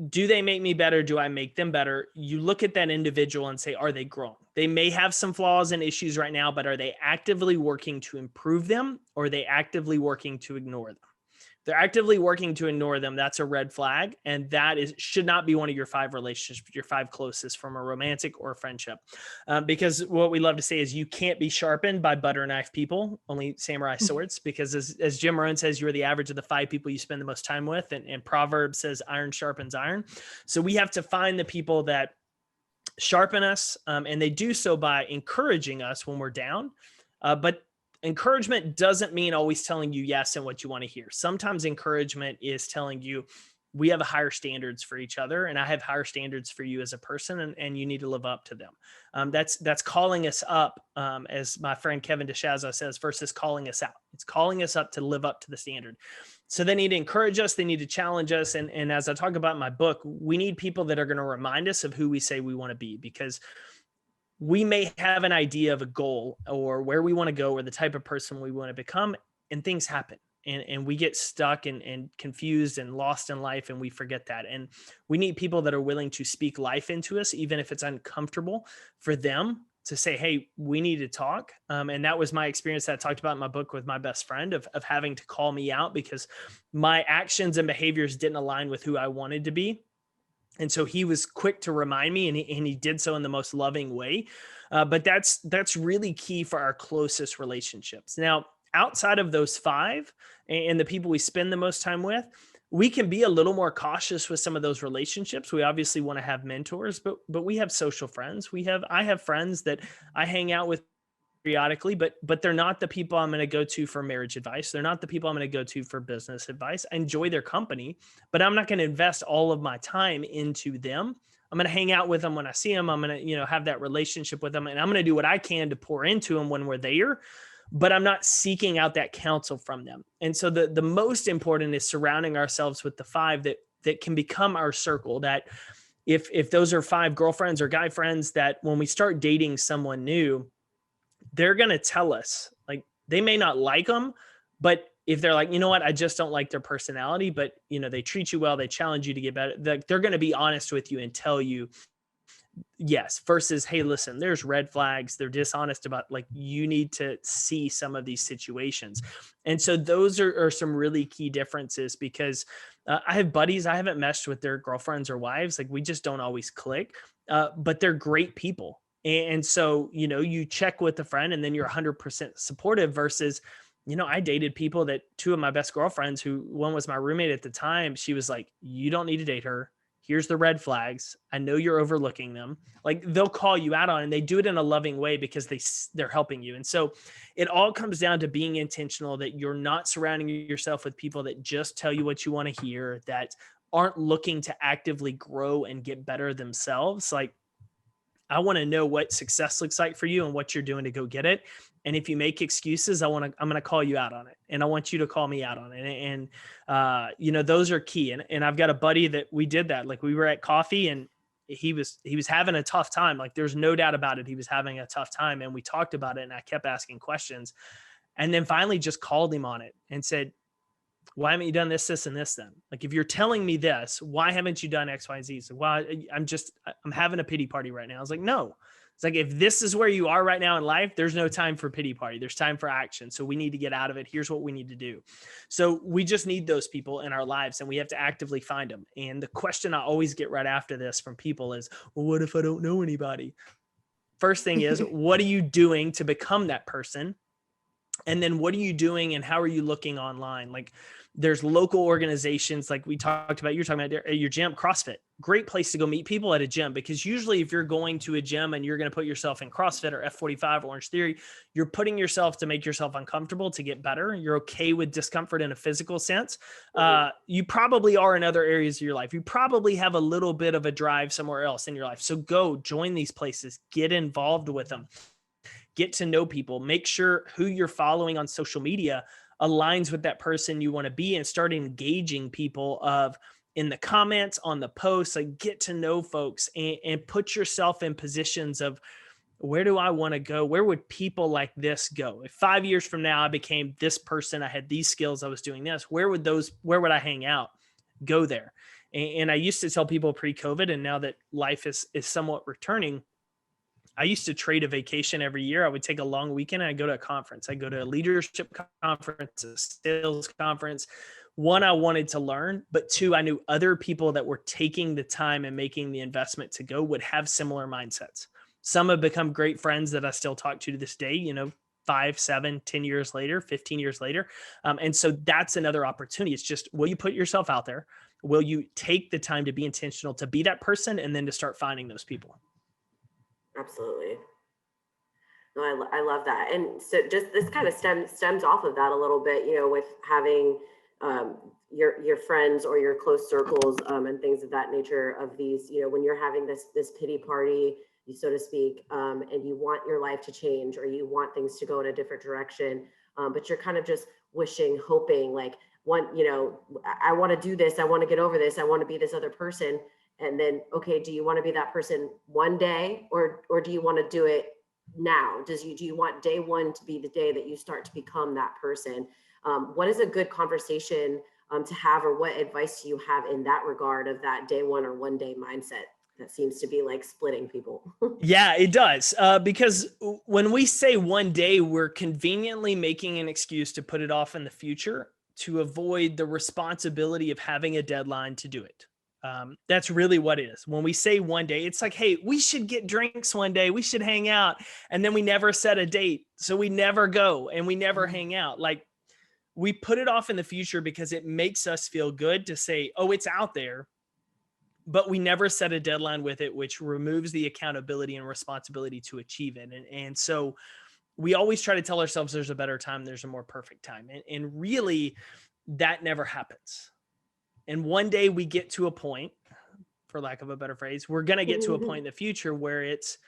do they make me better? Do I make them better? You look at that individual and say, are they growing? They may have some flaws and issues right now, but are they actively working to improve them, or are they actively working to ignore them? They're actively working to ignore them. That's a red flag. And that should not be one of your 5 relationships, your 5 closest from a romantic or a friendship. Because what we love to say is you can't be sharpened by butter knife people, only samurai swords. Because as Jim Rohn says, you're the average of the 5 people you spend the most time with. And Proverbs says iron sharpens iron. So we have to find the people that sharpen us. And they do so by encouraging us when we're down. But encouragement doesn't mean always telling you yes and what you want to hear. Sometimes encouragement is telling you, we have higher standards for each other, and I have higher standards for you as a person, and you need to live up to them. That's calling us up, as my friend Kevin DeShazo says, versus calling us out. It's calling us up to live up to the standard. So they need to encourage us. They need to challenge us. And as I talk about in my book, we need people that are going to remind us of who we say we want to be, because we may have an idea of a goal or where we want to go or the type of person we want to become, and things happen. And we get stuck and confused and lost in life, and we forget that. And we need people that are willing to speak life into us, even if it's uncomfortable for them to say, hey, we need to talk. And that was my experience that I talked about in my book with my best friend of having to call me out because my actions and behaviors didn't align with who I wanted to be. And so he was quick to remind me, and he did so in the most loving way. But that's really key for our closest relationships. Now, outside of those five and the people we spend the most time with, we can be a little more cautious with some of those relationships. We obviously want to have mentors, but we have social friends. I have friends that I hang out with periodically, but they're not the people I'm going to go to for marriage advice. They're not the people I'm going to go to for business advice. I enjoy their company, but I'm not going to invest all of my time into them. I'm going to hang out with them when I see them. I'm going to, have that relationship with them, and I'm going to do what I can to pour into them when we're there, but I'm not seeking out that counsel from them. And so the most important is surrounding ourselves with the five that can become our circle. That if those are five girlfriends or guy friends, that when we start dating someone new, they're going to tell us, like, they may not like them, but if they're like, you know what, I just don't like their personality, but they treat you well, they challenge you to get better, they're going to be honest with you and tell you yes, versus, hey, listen, there's red flags. They're dishonest about, like, you need to see some of these situations. And so those are some really key differences because I have buddies, I haven't meshed with their girlfriends or wives. Like, we just don't always click, but they're great people. And so, you check with a friend and then you're 100% supportive versus, I dated people that two of my best girlfriends, who one was my roommate at the time, she was like, you don't need to date her. Here's the red flags. I know you're overlooking them. Like, they'll call you out on it, and they do it in a loving way because they're helping you. And so it all comes down to being intentional, that you're not surrounding yourself with people that just tell you what you want to hear, that aren't looking to actively grow and get better themselves. Like, I want to know what success looks like for you and what you're doing to go get it. And if you make excuses, I'm going to call you out on it, and I want you to call me out on it. And, those are key. And I've got a buddy that we did that. Like, we were at coffee and he was having a tough time. Like, there's no doubt about it. He was having a tough time, and we talked about it, and I kept asking questions, and then finally just called him on it and said, why haven't you done this, this, and this then? Like, if you're telling me this, why haven't you done X, Y, Z? So, why I'm having a pity party right now. I was like, no. It's like, if this is where you are right now in life, there's no time for pity party. There's time for action. So we need to get out of it. Here's what we need to do. So we just need those people in our lives, and we have to actively find them. And the question I always get right after this from people is, well, what if I don't know anybody? First thing is, what are you doing to become that person? And then what are you doing and how are you looking online? Like, there's local organizations, like we talked about, you're talking about at your gym, CrossFit, great place to go meet people at a gym, because usually if you're going to a gym and you're going to put yourself in CrossFit or F45 or Orange Theory, you're putting yourself to make yourself uncomfortable to get better. You're okay with discomfort in a physical sense. You probably are in other areas of your life. You probably have a little bit of a drive somewhere else in your life. So go join these places, get involved with them. Get to know people, make sure who you're following on social media aligns with that person you want to be, and start engaging people in the comments, on the posts. Like, get to know folks and put yourself in positions of, where do I want to go? Where would people like this go? If 5 years from now I became this person, I had these skills, I was doing this, where would I hang out? Go there. And I used to tell people pre-COVID, and now that life is somewhat returning, I used to trade a vacation every year. I would take a long weekend and I'd go to a conference. I'd go to a leadership conference, a sales conference. One, I wanted to learn, but two, I knew other people that were taking the time and making the investment to go would have similar mindsets. Some have become great friends that I still talk to this day, 5, 7, 10 years later, 15 years later. And so that's another opportunity. It's just, will you put yourself out there? Will you take the time to be intentional, to be that person, and then to start finding those people? Absolutely. No, I love that. And so just this kind of stems off of that a little bit, with having your friends or your close circles and things of that nature, of these, when you're having this pity party, so to speak, and you want your life to change, or you want things to go in a different direction, but you're kind of just wishing, hoping, like, I want to do this, I want to get over this, I want to be this other person. And then, okay, do you want to be that person one day, or do you want to do it now? Do you want day one to be the day that you start to become that person? What is a good conversation to have, or what advice do you have in that regard of that day one or one day mindset that seems to be like splitting people? Yeah, it does. Because when we say one day, we're conveniently making an excuse to put it off in the future to avoid the responsibility of having a deadline to do it. That's really what it is. When we say one day, it's like, hey, we should get drinks one day. We should hang out. And then we never set a date. So we never go and we never hang out. Like, we put it off in the future because it makes us feel good to say, oh, it's out there, but we never set a deadline with it, which removes the accountability and responsibility to achieve it. And so we always try to tell ourselves there's a better time, there's a more perfect time. And really, that never happens. And one day we get to a point, for lack of a better phrase, we're going to get to a point in the future where it's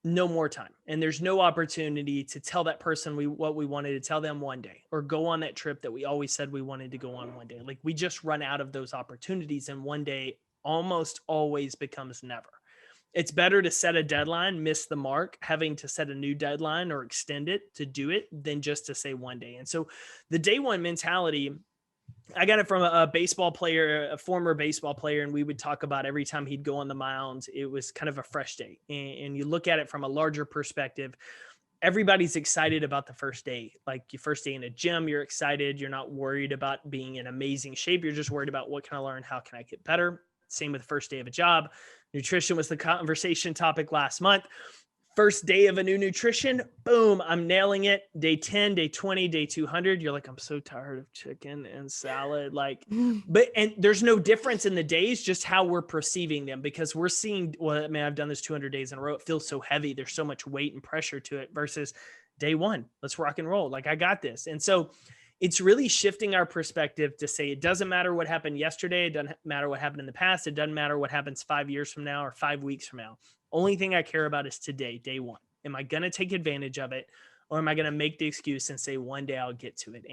no more time. And there's no opportunity to tell that person what we wanted to tell them one day, or go on that trip that we always said we wanted to go on one day. Like, we just run out of those opportunities, and one day almost always becomes never. It's better to set a deadline, miss the mark, having to set a new deadline or extend it to do it, than just to say one day. And so the day one mentality, I got it from a baseball player, a former baseball player, and we would talk about every time he'd go on the mound, it was kind of a fresh day. And you look at it from a larger perspective, everybody's excited about the first day. Like, your first day in a gym, you're excited. You're not worried about being in amazing shape. You're just worried about, what can I learn? How can I get better? Same with the first day of a job. Nutrition was the conversation topic last month. First day of a new nutrition, boom, I'm nailing it. Day 10, day 20, day 200. You're like, I'm so tired of chicken and salad. Like, and there's no difference in the days, just how we're perceiving them, because we're seeing, well, I mean, I've done this 200 days in a row. It feels so heavy. There's so much weight and pressure to it, versus day one, let's rock and roll. Like, I got this. And so it's really shifting our perspective to say, it doesn't matter what happened yesterday. It doesn't matter what happened in the past. It doesn't matter what happens 5 years from now or 5 weeks from now. Only thing I care about is today, day one. Am I going to take advantage of it, or am I going to make the excuse and say one day I'll get to it?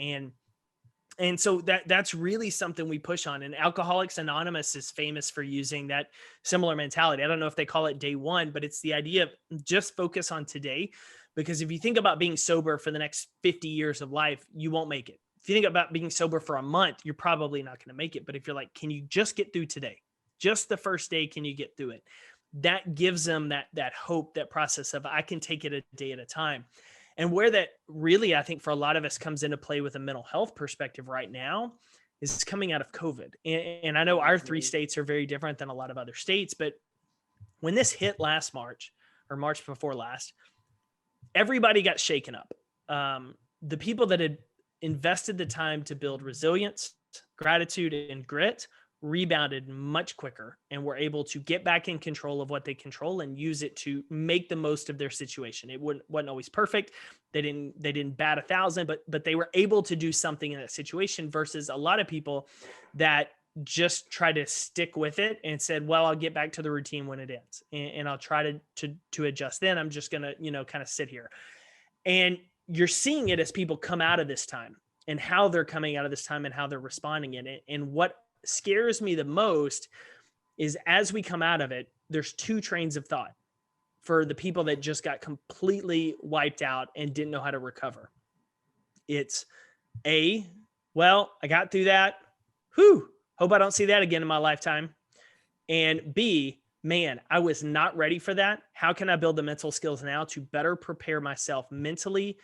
And so that's really something we push on. And Alcoholics Anonymous is famous for using that similar mentality. I don't know if they call it day one, but it's the idea of just focus on today. Because if you think about being sober for the next 50 years of life, you won't make it. If you think about being sober for a month, you're probably not going to make it. But if you're like, can you just get through today? Just the first day, can you get through it? That gives them that hope, that process of, I can take it a day at a time. And where that really, I think, for a lot of us comes into play with a mental health perspective right now is coming out of COVID. And I know our 3 states are very different than a lot of other states, but when this hit last March, or March before last, everybody got shaken up. The people that had invested the time to build resilience, gratitude, and grit rebounded much quicker, and were able to get back in control of what they control and use it to make the most of their situation. It wasn't always perfect. They didn't bat 1,000, but they were able to do something in that situation, versus a lot of people that just try to stick with it and said, well, I'll get back to the routine when it ends, and I'll try to adjust then. I'm just going to, kind of sit here. And you're seeing it as people come out of this time, and how they're coming out of this time, and how they're responding in it. And what scares me the most is, as we come out of it, there's 2 trains of thought for the people that just got completely wiped out and didn't know how to recover. It's A, well, I got through that. Whew, hope I don't see that again in my lifetime. And B, man, I was not ready for that. How can I build the mental skills now to better prepare myself mentally,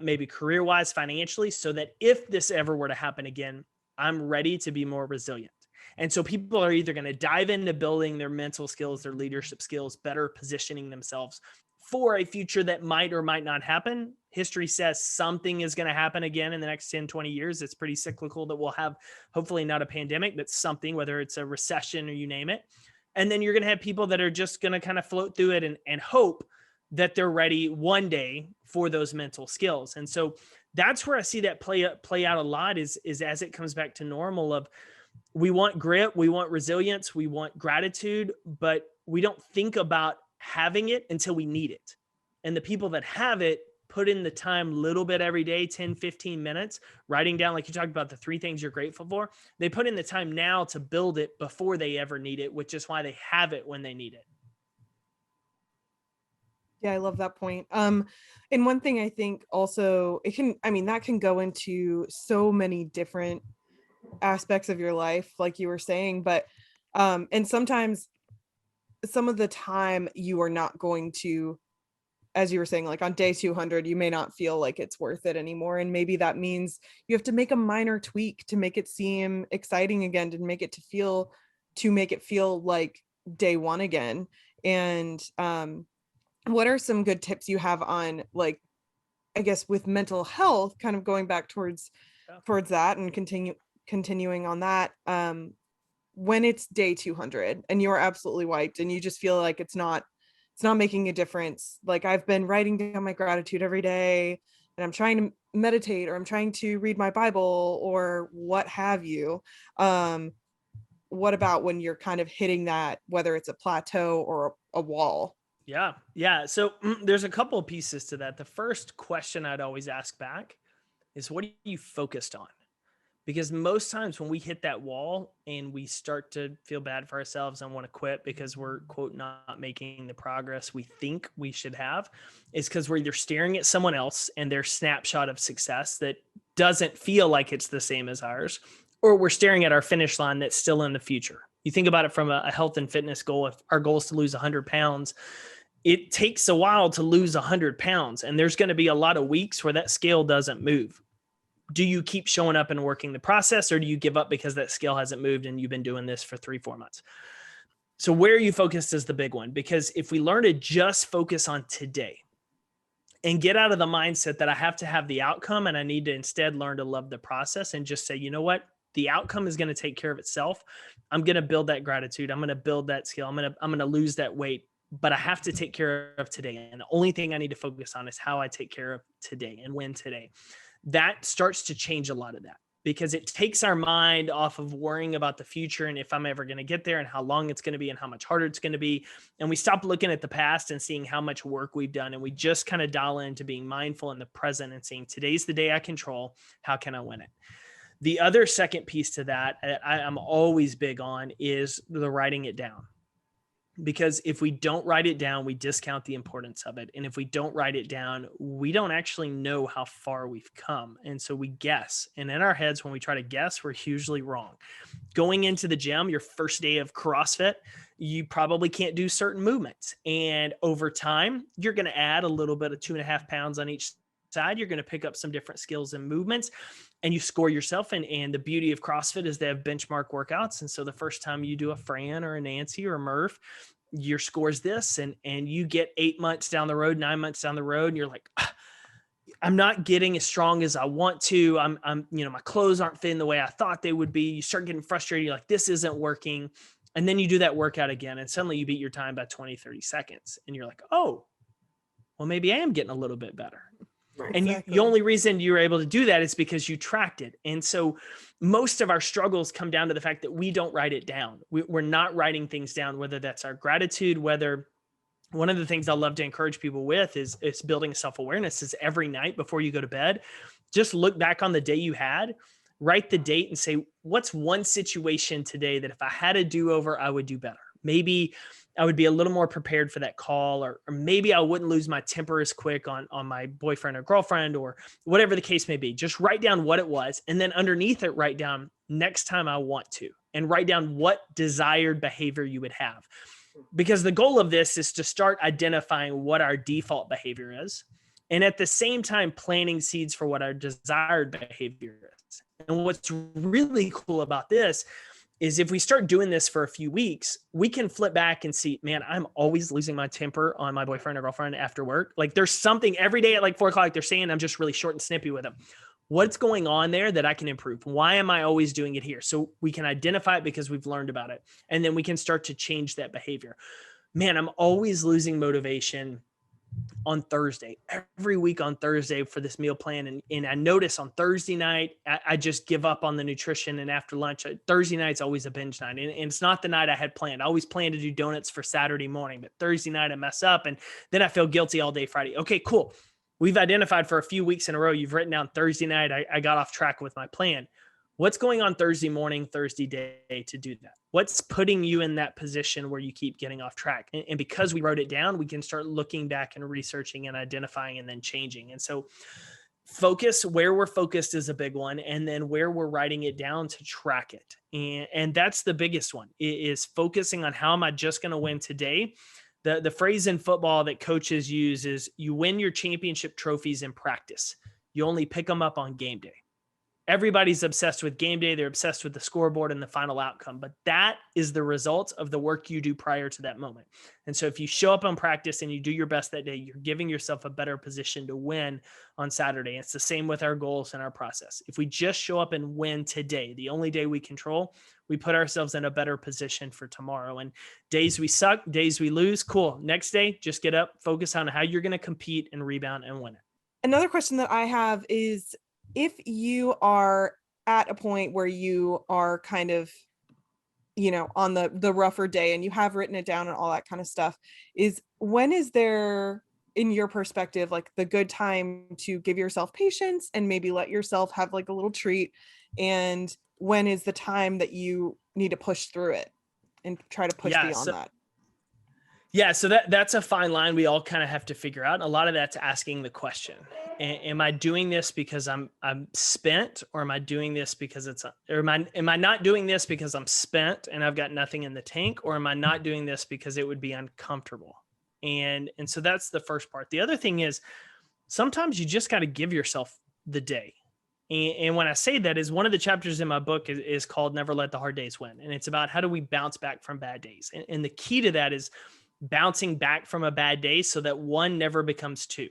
maybe career-wise, financially, so that if this ever were to happen again, I'm ready to be more resilient. And so people are either going to dive into building their mental skills, their leadership skills, better positioning themselves for a future that might or might not happen. History says something is going to happen again in the next 10, 20 years. It's pretty cyclical that we'll have, hopefully not a pandemic, but something, whether it's a recession or you name it. And then you're going to have people that are just going to kind of float through it and hope that they're ready one day for those mental skills. And so that's where I see that play out a lot is as it comes back to normal of, we want grit, we want resilience, we want gratitude, but we don't think about having it until we need it. And the people that have it put in the time a little bit every day, 10, 15 minutes, writing down, like you talked about, the 3 things you're grateful for. They put in the time now to build it before they ever need it, which is why they have it when they need it. Yeah, I love that point. And one thing I think also that can go into so many different aspects of your life, like you were saying, but and sometimes some of the time you are not going to, as you were saying, like on day 200, you may not feel like it's worth it anymore. And maybe that means you have to make a minor tweak to make it seem exciting again, to make it feel like day one again. And what are some good tips you have on, like, I guess with mental health, kind of going back towards that and continuing on that, when it's day 200 and you're absolutely wiped and you just feel like it's not making a difference. Like, I've been writing down my gratitude every day and I'm trying to meditate, or I'm trying to read my Bible, or what have you. What about when you're kind of hitting that, whether it's a plateau or a wall? Yeah. So there's a couple of pieces to that. The first question I'd always ask back is, what are you focused on? Because most times when we hit that wall and we start to feel bad for ourselves and want to quit because we're, quote, not making the progress we think we should have, is because we're either staring at someone else and their snapshot of success that doesn't feel like it's the same as ours, or we're staring at our finish line that's still in the future. You think about it from a health and fitness goal. If our goal is to lose 100 pounds, it takes a while to lose 100 pounds. And there's going to be a lot of weeks where that scale doesn't move. Do you keep showing up and working the process, or do you give up because that scale hasn't moved and you've been doing this for 3-4 months? So where are you focused is the big one, because if we learn to just focus on today and get out of the mindset that I have to have the outcome and I need to instead learn to love the process and just say, you know what, the outcome is going to take care of itself. I'm going to build that gratitude. I'm going to build that skill. I'm going to lose that weight, but I have to take care of today. And the only thing I need to focus on is how I take care of today and when today. That starts to change a lot of that, because it takes our mind off of worrying about the future and if I'm ever going to get there and how long it's going to be and how much harder it's going to be. And we stop looking at the past and seeing how much work we've done. And we just kind of dial into being mindful in the present and saying, today's the day I control. How can I win it? The other second piece to that I'm always big on is the writing it down. Because if we don't write it down, we discount the importance of it. And if we don't write it down, we don't actually know how far we've come. And so we guess. And in our heads, when we try to guess, we're usually wrong. Going into the gym, your first day of CrossFit, you probably can't do certain movements. And over time, you're going to add a little bit of 2.5 pounds on each side. You're going to pick up some different skills and movements, and you score yourself. And the beauty of CrossFit is they have benchmark workouts. And so the first time you do a Fran or a Nancy or a Murph, your score is this, and you get 8 months down the road, 9 months down the road, and you're like, I'm not getting as strong as I want to. I'm, my clothes aren't fitting the way I thought they would be. You start getting frustrated. You're like, this isn't working. And then you do that workout again, and suddenly you beat your time by 20, 30 seconds. And you're like, oh, well, maybe I am getting a little bit better. Right. And the only reason you were able to do that is because you tracked it. And so most of our struggles come down to the fact that we don't write it down. We're not writing things down, whether that's our gratitude, whether one of the things I love to encourage people with is building self-awareness is every night before you go to bed, just look back on the day you had, write the date and say, what's one situation today that if I had a do-over, I would do better? Maybe I would be a little more prepared for that call, or maybe I wouldn't lose my temper as quick on my boyfriend or girlfriend, or whatever the case may be. Just write down what it was. And then underneath it, write down next time I want to, and write down what desired behavior you would have. Because the goal of this is to start identifying what our default behavior is, and at the same time, planting seeds for what our desired behavior is. And what's really cool about this is if we start doing this for a few weeks, we can flip back and see, man, I'm always losing my temper on my boyfriend or girlfriend after work. Like, there's something every day at like 4 o'clock, they're saying I'm just really short and snippy with them. What's going on there that I can improve? Why am I always doing it here? So we can identify it because we've learned about it. And then we can start to change that behavior. Man, I'm always losing motivation on Thursday, every week on Thursday for this meal plan. And I notice on Thursday night, I just give up on the nutrition. And after lunch, Thursday night's always a binge night. And it's not the night I had planned. I always planned to do donuts for Saturday morning, but Thursday night I mess up, and then I feel guilty all day Friday. Okay, cool. we've identified for a few weeks in a row, you've written down Thursday night, I got off track with my plan. What's going on Thursday morning, Thursday day to do that? What's putting you in that position where you keep getting off track? And because we wrote it down, we can start looking back and researching and identifying and then changing. And so focus, where we're focused is a big one. And then where we're writing it down to track it. And that's the biggest one, is focusing on how am I just going to win today? The phrase in football that coaches use is you win your championship trophies in practice. You only pick them up on game day. Everybody's obsessed with game day. They're obsessed with the scoreboard and the final outcome, but that is the result of the work you do prior to that moment. And so if you show up on practice and you do your best that day, you're giving yourself a better position to win on Saturday. It's the same with our goals and our process. If we just show up and win today, the only day we control, we put ourselves in a better position for tomorrow. And days we suck, days we lose, cool. Next day, just get up, focus on how you're going to compete and rebound and win it. Another question that I have is, if you are at a point where you are kind of, on the rougher day and you have written it down and all that kind of stuff, when is there, in your perspective, like the good time to give yourself patience and maybe let yourself have like a little treat? And when is the time that you need to push through it and try to push beyond that? Yeah, so that's a fine line we all kind of have to figure out. A lot of that's asking the question: am I doing this because I'm spent, or am I doing this because am I not doing this because I'm spent and I've got nothing in the tank, or am I not doing this because it would be uncomfortable? And so that's the first part. The other thing is, sometimes you just got to give yourself the day. And when I say that, is one of the chapters in my book is called Never Let the Hard Days Win. And it's about how do we bounce back from bad days. And the key to that is bouncing back from a bad day so that one never becomes two,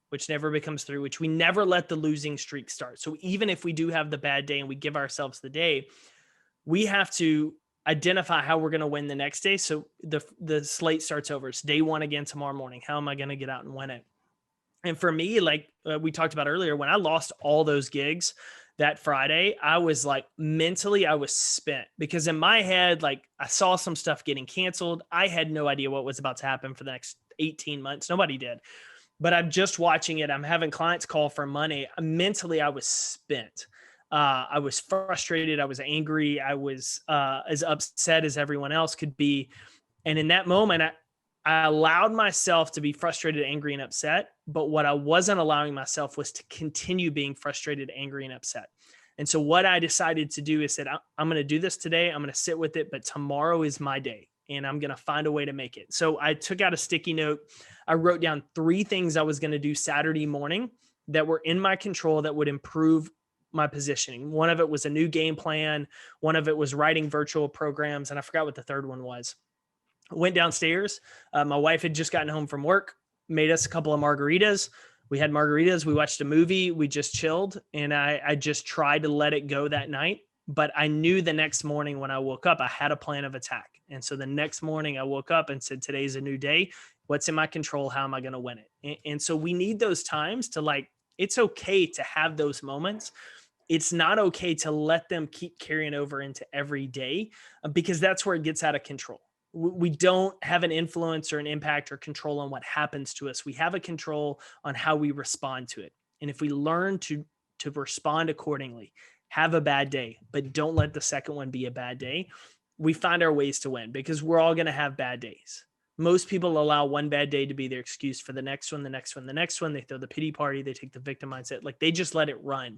which never becomes three, which we never let the losing streak start. So even if we do have the bad day and we give ourselves the day, we have to identify how we're going to win the next day. So the slate starts over. It's day one again tomorrow morning. How am I going to get out and win it? And for me, like we talked about earlier, when I lost all those gigs that Friday, I was like, mentally, I was spent, because in my head, like I saw some stuff getting canceled. I had no idea what was about to happen for the next 18 months. Nobody did, but I'm just watching it. I'm having clients call for money. Mentally, I was spent. I was frustrated. I was angry. I was as upset as everyone else could be. And in that moment, I allowed myself to be frustrated, angry, and upset. But what I wasn't allowing myself was to continue being frustrated, angry, and upset. And so what I decided to do is said, I'm going to do this today. I'm going to sit with it, but tomorrow is my day and I'm going to find a way to make it. So I took out a sticky note. I wrote down 3 things I was going to do Saturday morning that were in my control that would improve my positioning. One of it was a new game plan. One of it was writing virtual programs. And I forgot what the third one was. Went downstairs. My wife had just gotten home from work, made us a couple of margaritas. We had margaritas. We watched a movie. We just chilled. And I just tried to let it go that night. But I knew the next morning when I woke up, I had a plan of attack. And so the next morning I woke up and said, today's a new day. What's in my control? How am I going to win it? And so we need those times to, like, it's okay to have those moments. It's not okay to let them keep carrying over into every day, because that's where it gets out of control. We don't have an influence or an impact or control on what happens to us. We have a control on how we respond to it. And if we learn to respond accordingly, have a bad day, but don't let the second one be a bad day, we find our ways to win, because we're all going to have bad days. Most people allow one bad day to be their excuse for the next one, the next one, the next one. They throw the pity party. They take the victim mindset. Like, they just let it run.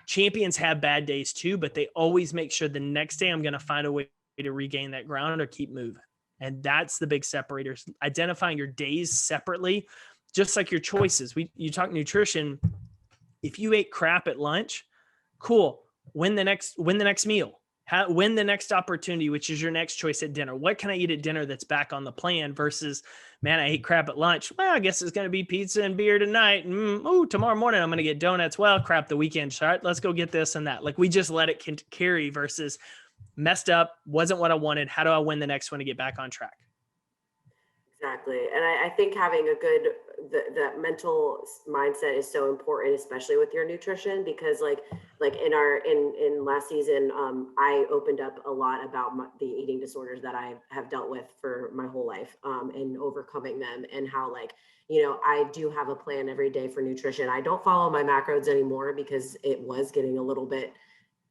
Champions have bad days too, but they always make sure the next day I'm going to find a way to regain that ground or keep moving. And that's the big separators, identifying your days separately, just like your choices. You talk nutrition. If you ate crap at lunch, cool. Win the next meal. Win the next opportunity, which is your next choice at dinner. What can I eat at dinner that's back on the plan versus, man, I ate crap at lunch. Well, I guess it's going to be pizza and beer tonight. Tomorrow morning I'm going to get donuts. Well, crap, the weekend. All right, let's go get this and that. Like, we just let it carry versus messed up, wasn't what I wanted. How do I win the next one to get back on track? Exactly. And I think having a good the mental mindset is so important, especially with your nutrition, because like in last season, I opened up a lot about the eating disorders that I have dealt with for my whole life, and overcoming them, and how like, I do have a plan every day for nutrition. I don't follow my macros anymore because it was getting a little bit,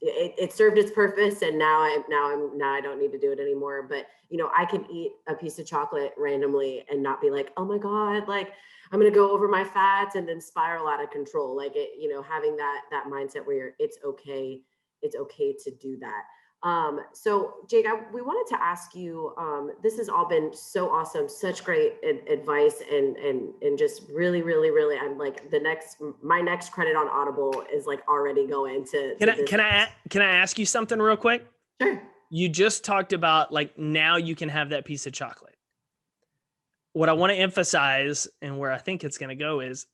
it served its purpose, and now I don't need to do it anymore. But I can eat a piece of chocolate randomly and not be like, oh my God, like I'm gonna go over my fats and then spiral out of control. Like it, having that mindset where it's okay to do that. So Jake, we wanted to ask you, this has all been so awesome, such great advice, and just really, really, really, I'm like my next credit on Audible is like already going to. Can I ask you something real quick? Sure. You just talked about like, now you can have that piece of chocolate. What I want to emphasize, and where I think it's going to go, is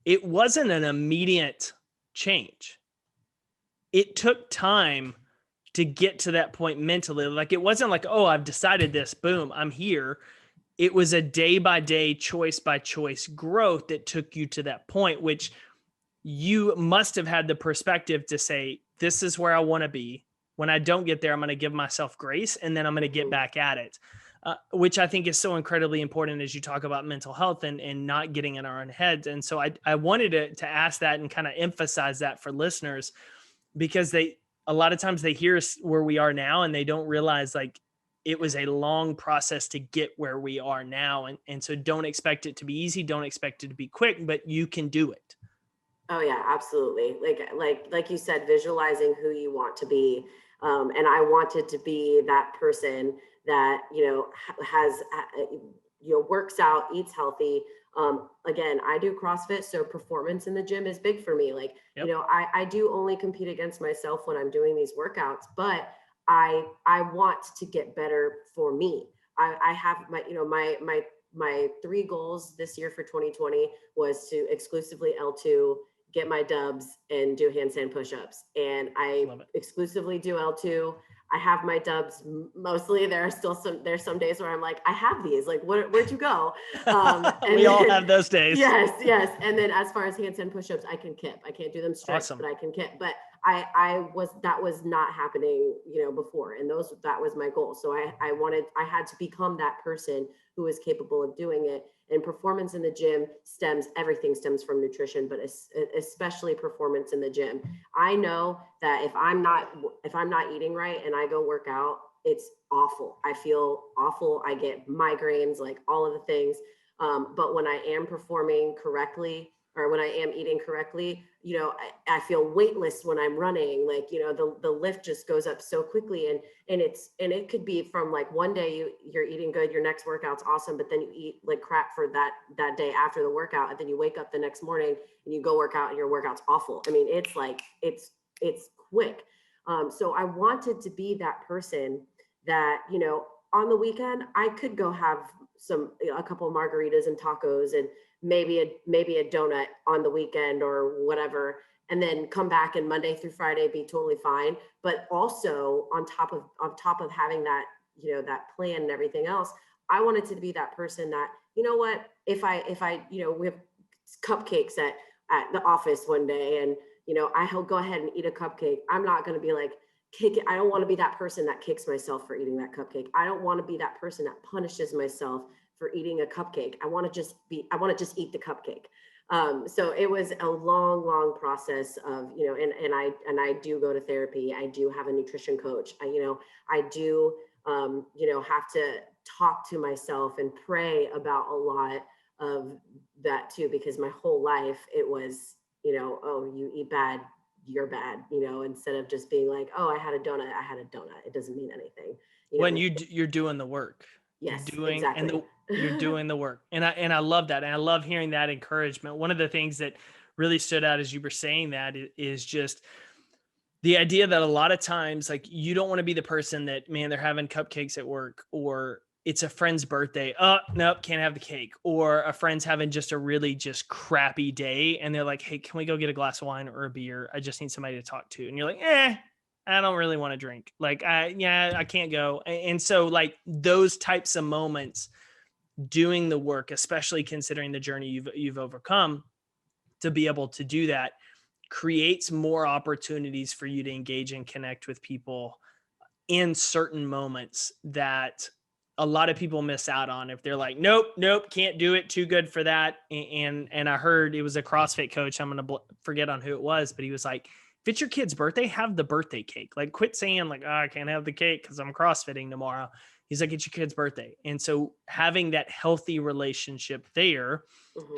it wasn't an immediate change. It took time to get to that point mentally. Like, it wasn't like, oh, I've decided this, boom, I'm here. It was a day by day, choice by choice growth that took you to that point, which you must have had the perspective to say, this is where I want to be. When I don't get there, I'm going to give myself grace, and then I'm going to get back at it, which I think is so incredibly important as you talk about mental health and not getting in our own heads. And so I wanted to ask that and kind of emphasize that for listeners, because a lot of times they hear us where we are now and they don't realize like it was a long process to get where we are now. And so don't expect it to be easy. Don't expect it to be quick, but you can do it. Oh yeah, absolutely. Like you said, visualizing who you want to be. And I wanted to be that person that, has, works out, eats healthy. Again, I do CrossFit, so performance in the gym is big for me. Like, Yep. I do only compete against myself when I'm doing these workouts, but I want to get better for me. I have my 3 goals this year for 2020 was to exclusively L2, get my dubs, and do handstand push-ups. And I exclusively do L2. I have my dubs mostly. There's some days where I'm like, I have these, like, where'd you go? And we all have those days. Yes. And then as far as handstand push-ups, I can kip. I can't do them strict, Awesome. but I can kip. But that was not happening, before. And that was my goal. So I had to become that person who is capable of doing it. And performance in the gym everything stems from nutrition, but especially performance in the gym. I know that if I'm not eating right and I go work out, it's awful. I feel awful. I get migraines, like all of the things. But when I am performing correctly, or when I am eating correctly, I feel weightless when I'm running. Like, the lift just goes up so quickly, and it could be from like one day you're eating good, your next workout's awesome, but then you eat like crap for that day after the workout, and then you wake up the next morning and you go work out and your workout's awful. I mean, it's like it's quick. So I wanted to be that person that, on the weekend I could go have a couple of margaritas and tacos and maybe a donut on the weekend or whatever, and then come back and Monday through Friday be totally fine. But also on top of having that, that plan and everything else, I wanted to be that person that, if I we have cupcakes at the office one day, and I'll go ahead and eat a cupcake. I'm not going to be like, I don't want to be that person that kicks myself for eating that cupcake. I don't want to be that person that punishes myself for eating a cupcake. I want to just eat the cupcake. So it was a long process of, and I do go to therapy. I do have a nutrition coach. I do, have to talk to myself and pray about a lot of that too, because my whole life it was, oh, you eat bad, you're bad, instead of just being like, oh, I had a donut. It doesn't mean anything. When you're doing the work. Yes, exactly. You're doing the work. And I love that. And I love hearing that encouragement. One of the things that really stood out as you were saying that is just the idea that a lot of times, like, you don't want to be the person that, man, they're having cupcakes at work, or it's a friend's birthday. Oh, nope, can't have the cake. Or a friend's having just a really just crappy day. And they're like, hey, can we go get a glass of wine or a beer? I just need somebody to talk to. And you're like, I don't really want to drink. Like, I can't go. And so like those types of moments, doing the work, especially considering the journey you've overcome, to be able to do that creates more opportunities for you to engage and connect with people in certain moments that a lot of people miss out on if they're like, nope, can't do it, too good for that. And I heard it was a CrossFit coach, I'm going to forget on who it was, but he was like, if it's your kid's birthday, have the birthday cake. Like, quit saying like, oh, I can't have the cake because I'm CrossFitting tomorrow. He's like, it's your kid's birthday. And so having that healthy relationship there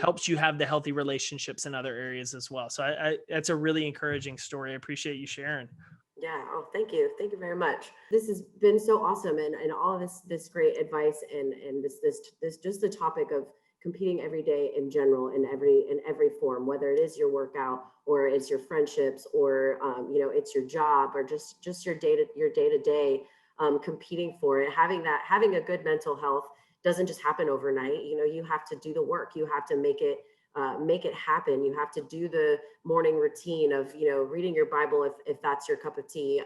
helps you have the healthy relationships in other areas as well. So I that's a really encouraging story. I appreciate you sharing. Yeah. Oh, thank you. Thank you very much. This has been so awesome. And all of this great advice and this just the topic of competing every day in general, in every form, whether it is your workout or it's your friendships or, it's your job or just your day to day, competing for it, having a good mental health doesn't just happen overnight. You have to do the work. You have to make it happen. You have to do the morning routine of, reading your Bible if that's your cup of tea,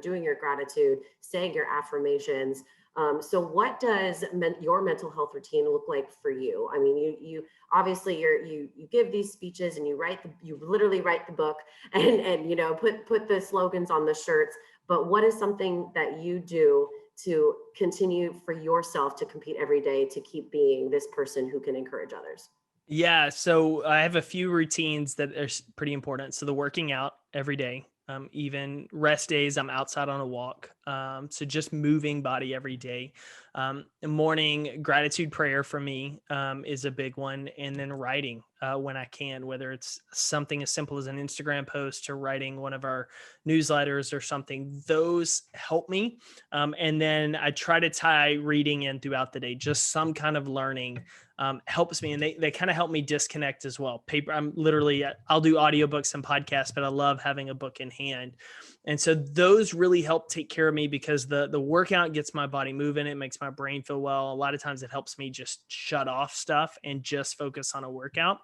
doing your gratitude, saying your affirmations. So what does your mental health routine look like for you? I mean, you obviously you give these speeches and you literally write the book and put the slogans on the shirts, but what is something that you do to continue for yourself to compete every day, to keep being this person who can encourage others? Yeah. So I have a few routines that are pretty important. So the working out every day, even rest days, I'm outside on a walk. So just moving body every day. Morning gratitude prayer for me is a big one. And then writing when I can, whether it's something as simple as an Instagram post or writing one of our newsletters or something, those help me. And then I try to tie reading in throughout the day, just some kind of learning helps me. And they kind of help me disconnect as well. I'll do audiobooks and podcasts, but I love having a book in hand. And so those really help take care of me because the workout gets my body moving. It makes my brain feel well. A lot of times it helps me just shut off stuff and just focus on a workout.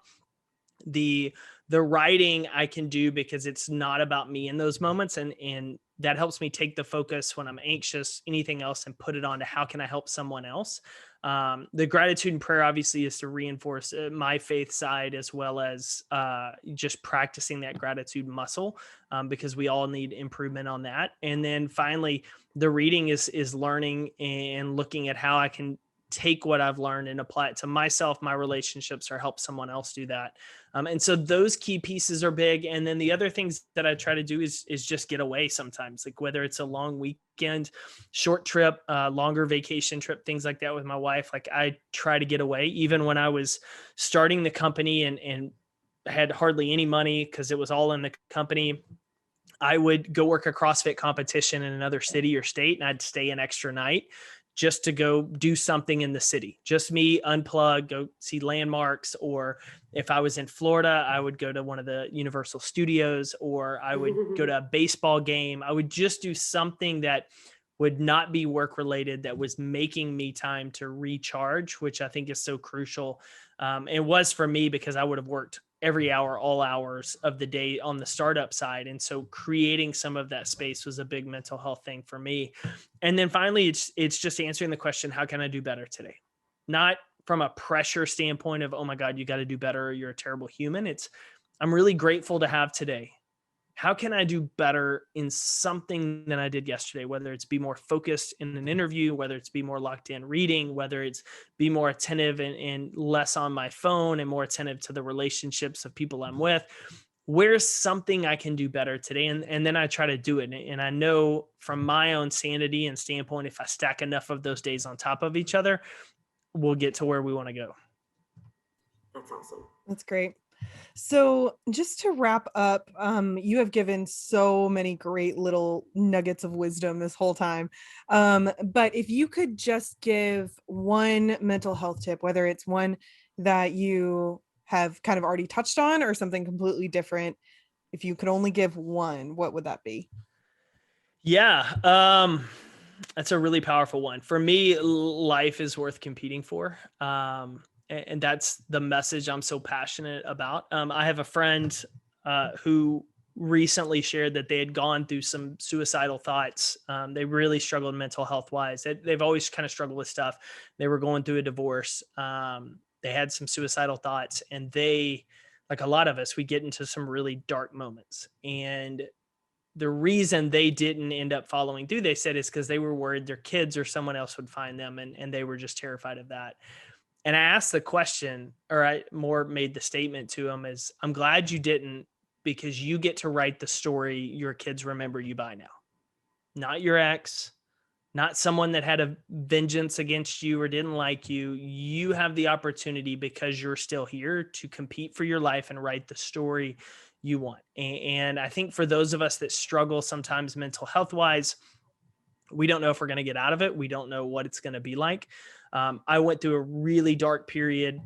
The writing I can do because it's not about me in those moments. And that helps me take the focus when I'm anxious, anything else, and put it on to how can I help someone else? The gratitude and prayer obviously is to reinforce my faith side as well as just practicing that gratitude muscle because we all need improvement on that. And then finally, the reading is learning and looking at how I can take what I've learned and apply it to myself, my relationships, or help someone else do that. And so those key pieces are big. And then the other things that I try to do is just get away sometimes, like whether it's a long weekend, short trip, longer vacation trip, things like that with my wife. Like I try to get away. Even when I was starting the company and had hardly any money because it was all in the company, I would go work a CrossFit competition in another city or state, and I'd stay an extra night just to go do something in the city. Just me, unplug, go see landmarks. Or if I was in Florida, I would go to one of the Universal Studios, or I would go to a baseball game. I would just do something that would not be work related, that was making me time to recharge, which I think is so crucial. It was for me because I would have worked every hour, all hours of the day on the startup side. And so creating some of that space was a big mental health thing for me. And then finally, it's just answering the question, how can I do better today? Not from a pressure standpoint of, oh my God, you got to do better, or you're a terrible human. It's, I'm really grateful to have today. How can I do better in something than I did yesterday? Whether it's be more focused in an interview, whether it's be more locked in reading, whether it's be more attentive and less on my phone and more attentive to the relationships of people I'm with. Where's something I can do better today? And then I try to do it. And I know from my own sanity and standpoint, if I stack enough of those days on top of each other, we'll get to where we want to go. That's awesome. That's great. So just to wrap up, you have given so many great little nuggets of wisdom this whole time. But if you could just give one mental health tip, whether it's one that you have kind of already touched on or something completely different, if you could only give one, what would that be? Yeah. That's a really powerful one. For me, life is worth competing for. And that's the message I'm so passionate about. I have a friend who recently shared that they had gone through some suicidal thoughts. They really struggled mental health wise. They've always kind of struggled with stuff. They were going through a divorce. They had some suicidal thoughts, and they, like a lot of us, we get into some really dark moments. And the reason they didn't end up following through, they said, is because they were worried their kids or someone else would find them. And they were just terrified of that. And I asked the question, or I more made the statement to them, is I'm glad you didn't, because you get to write the story your kids remember you by now. Not your ex, not someone that had a vengeance against you or didn't like you. You have the opportunity, because you're still here, to compete for your life and write the story you want. And I think for those of us that struggle sometimes mental health wise, we don't know if we're going to get out of it. We don't know what it's going to be like. I went through a really dark period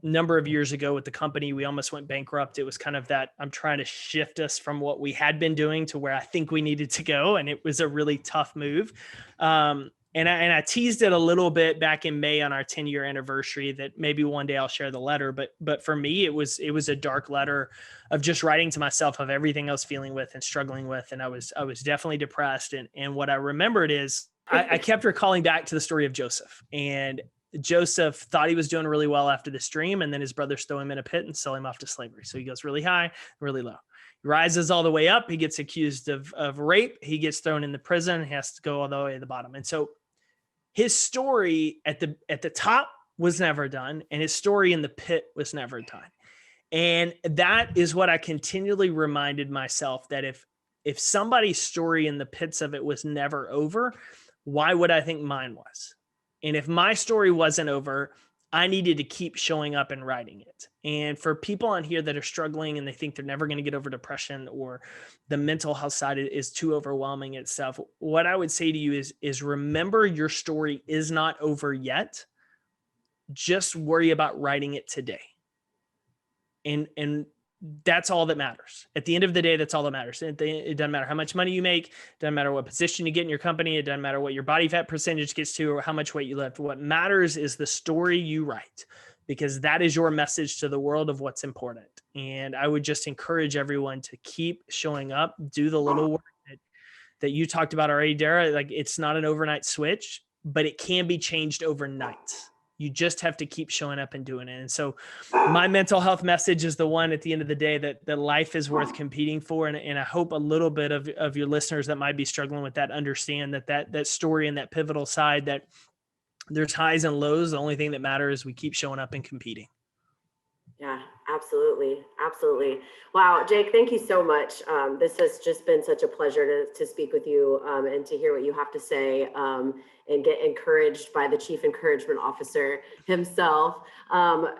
number of years ago with the company. We almost went bankrupt. It was kind of that I'm trying to shift us from what we had been doing to where I think we needed to go. And it was a really tough move. And I teased it a little bit back in May on our 10-year anniversary that maybe one day I'll share the letter. But for me, it was a dark letter of just writing to myself of everything I was feeling with and struggling with. And I was definitely depressed. And what I remembered is I kept recalling back to the story of Joseph. And Joseph thought he was doing really well after this dream. And then his brothers throw him in a pit and sell him off to slavery. So he goes really high, really low. He rises all the way up. He gets accused of rape. He gets thrown in the prison. He has to go all the way to the bottom. And so his story at the top was never done, and his story in the pit was never done. And that is what I continually reminded myself, that if somebody's story in the pits of it was never over, why would I think mine was? And if my story wasn't over, I needed to keep showing up and writing it. And for people on here that are struggling and they think they're never going to get over depression, or the mental health side is too overwhelming and stuff, what I would say to you is remember, your story is not over yet. Just worry about writing it today. And that's all that matters. At the end of the day, that's all that matters. It doesn't matter how much money you make. It doesn't matter what position you get in your company. It doesn't matter what your body fat percentage gets to or how much weight you lift. What matters is the story you write, because that is your message to the world of what's important. And I would just encourage everyone to keep showing up, do the little work that you talked about already, Dara. Like, it's not an overnight switch, but it can be changed overnight. You just have to keep showing up and doing it. And so my mental health message is the one at the end of the day that life is worth competing for. And I hope a little bit of your listeners that might be struggling with that understand that story and that pivotal side, that there's highs and lows. The only thing that matters is we keep showing up and competing. Yeah, absolutely. Absolutely. Wow. Jake, thank you so much. This has just been such a pleasure to speak with you and to hear what you have to say and get encouraged by the Chief Encouragement Officer himself.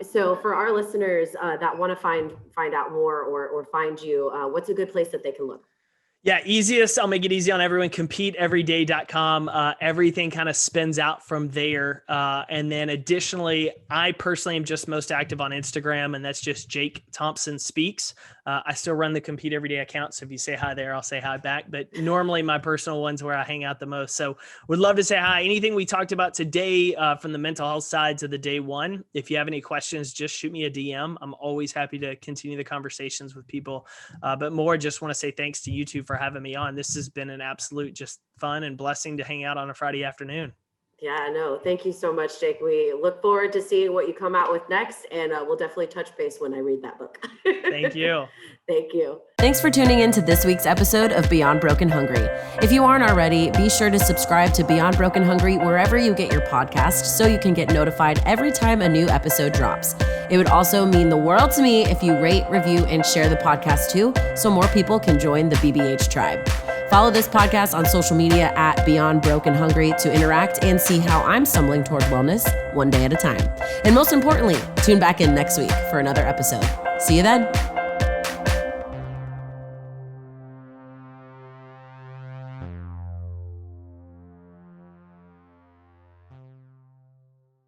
So for our listeners that want to find out more or find you, what's a good place that they can look? Yeah, easiest. I'll make it easy on everyone. CompeteEveryday.com. Everything kind of spins out from there. And then additionally, I personally am just most active on Instagram, and that's just Jake Thompson Speaks. I still run the Compete Everyday account. So if you say hi there, I'll say hi back. But normally my personal one's where I hang out the most. So would love to say hi. Anything we talked about today from the mental health side to the day one, if you have any questions, just shoot me a DM. I'm always happy to continue the conversations with people. But more, just want to say thanks to you two for having me on. This has been an absolute just fun and blessing to hang out on a Friday afternoon. Yeah, no, thank you so much, Jake. We look forward to seeing what you come out with next, and we'll definitely touch base when I read that book. Thank you. Thank you. Thanks for tuning in to this week's episode of Beyond Broken Hungry. If you aren't already, be sure to subscribe to Beyond Broken Hungry wherever you get your podcast so you can get notified every time a new episode drops. It would also mean the world to me if you rate, review, and share the podcast too, so more people can join the BBH tribe. Follow this podcast on social media at Beyond Broken Hungry to interact and see how I'm stumbling toward wellness one day at a time. And most importantly, tune back in next week for another episode. See you then.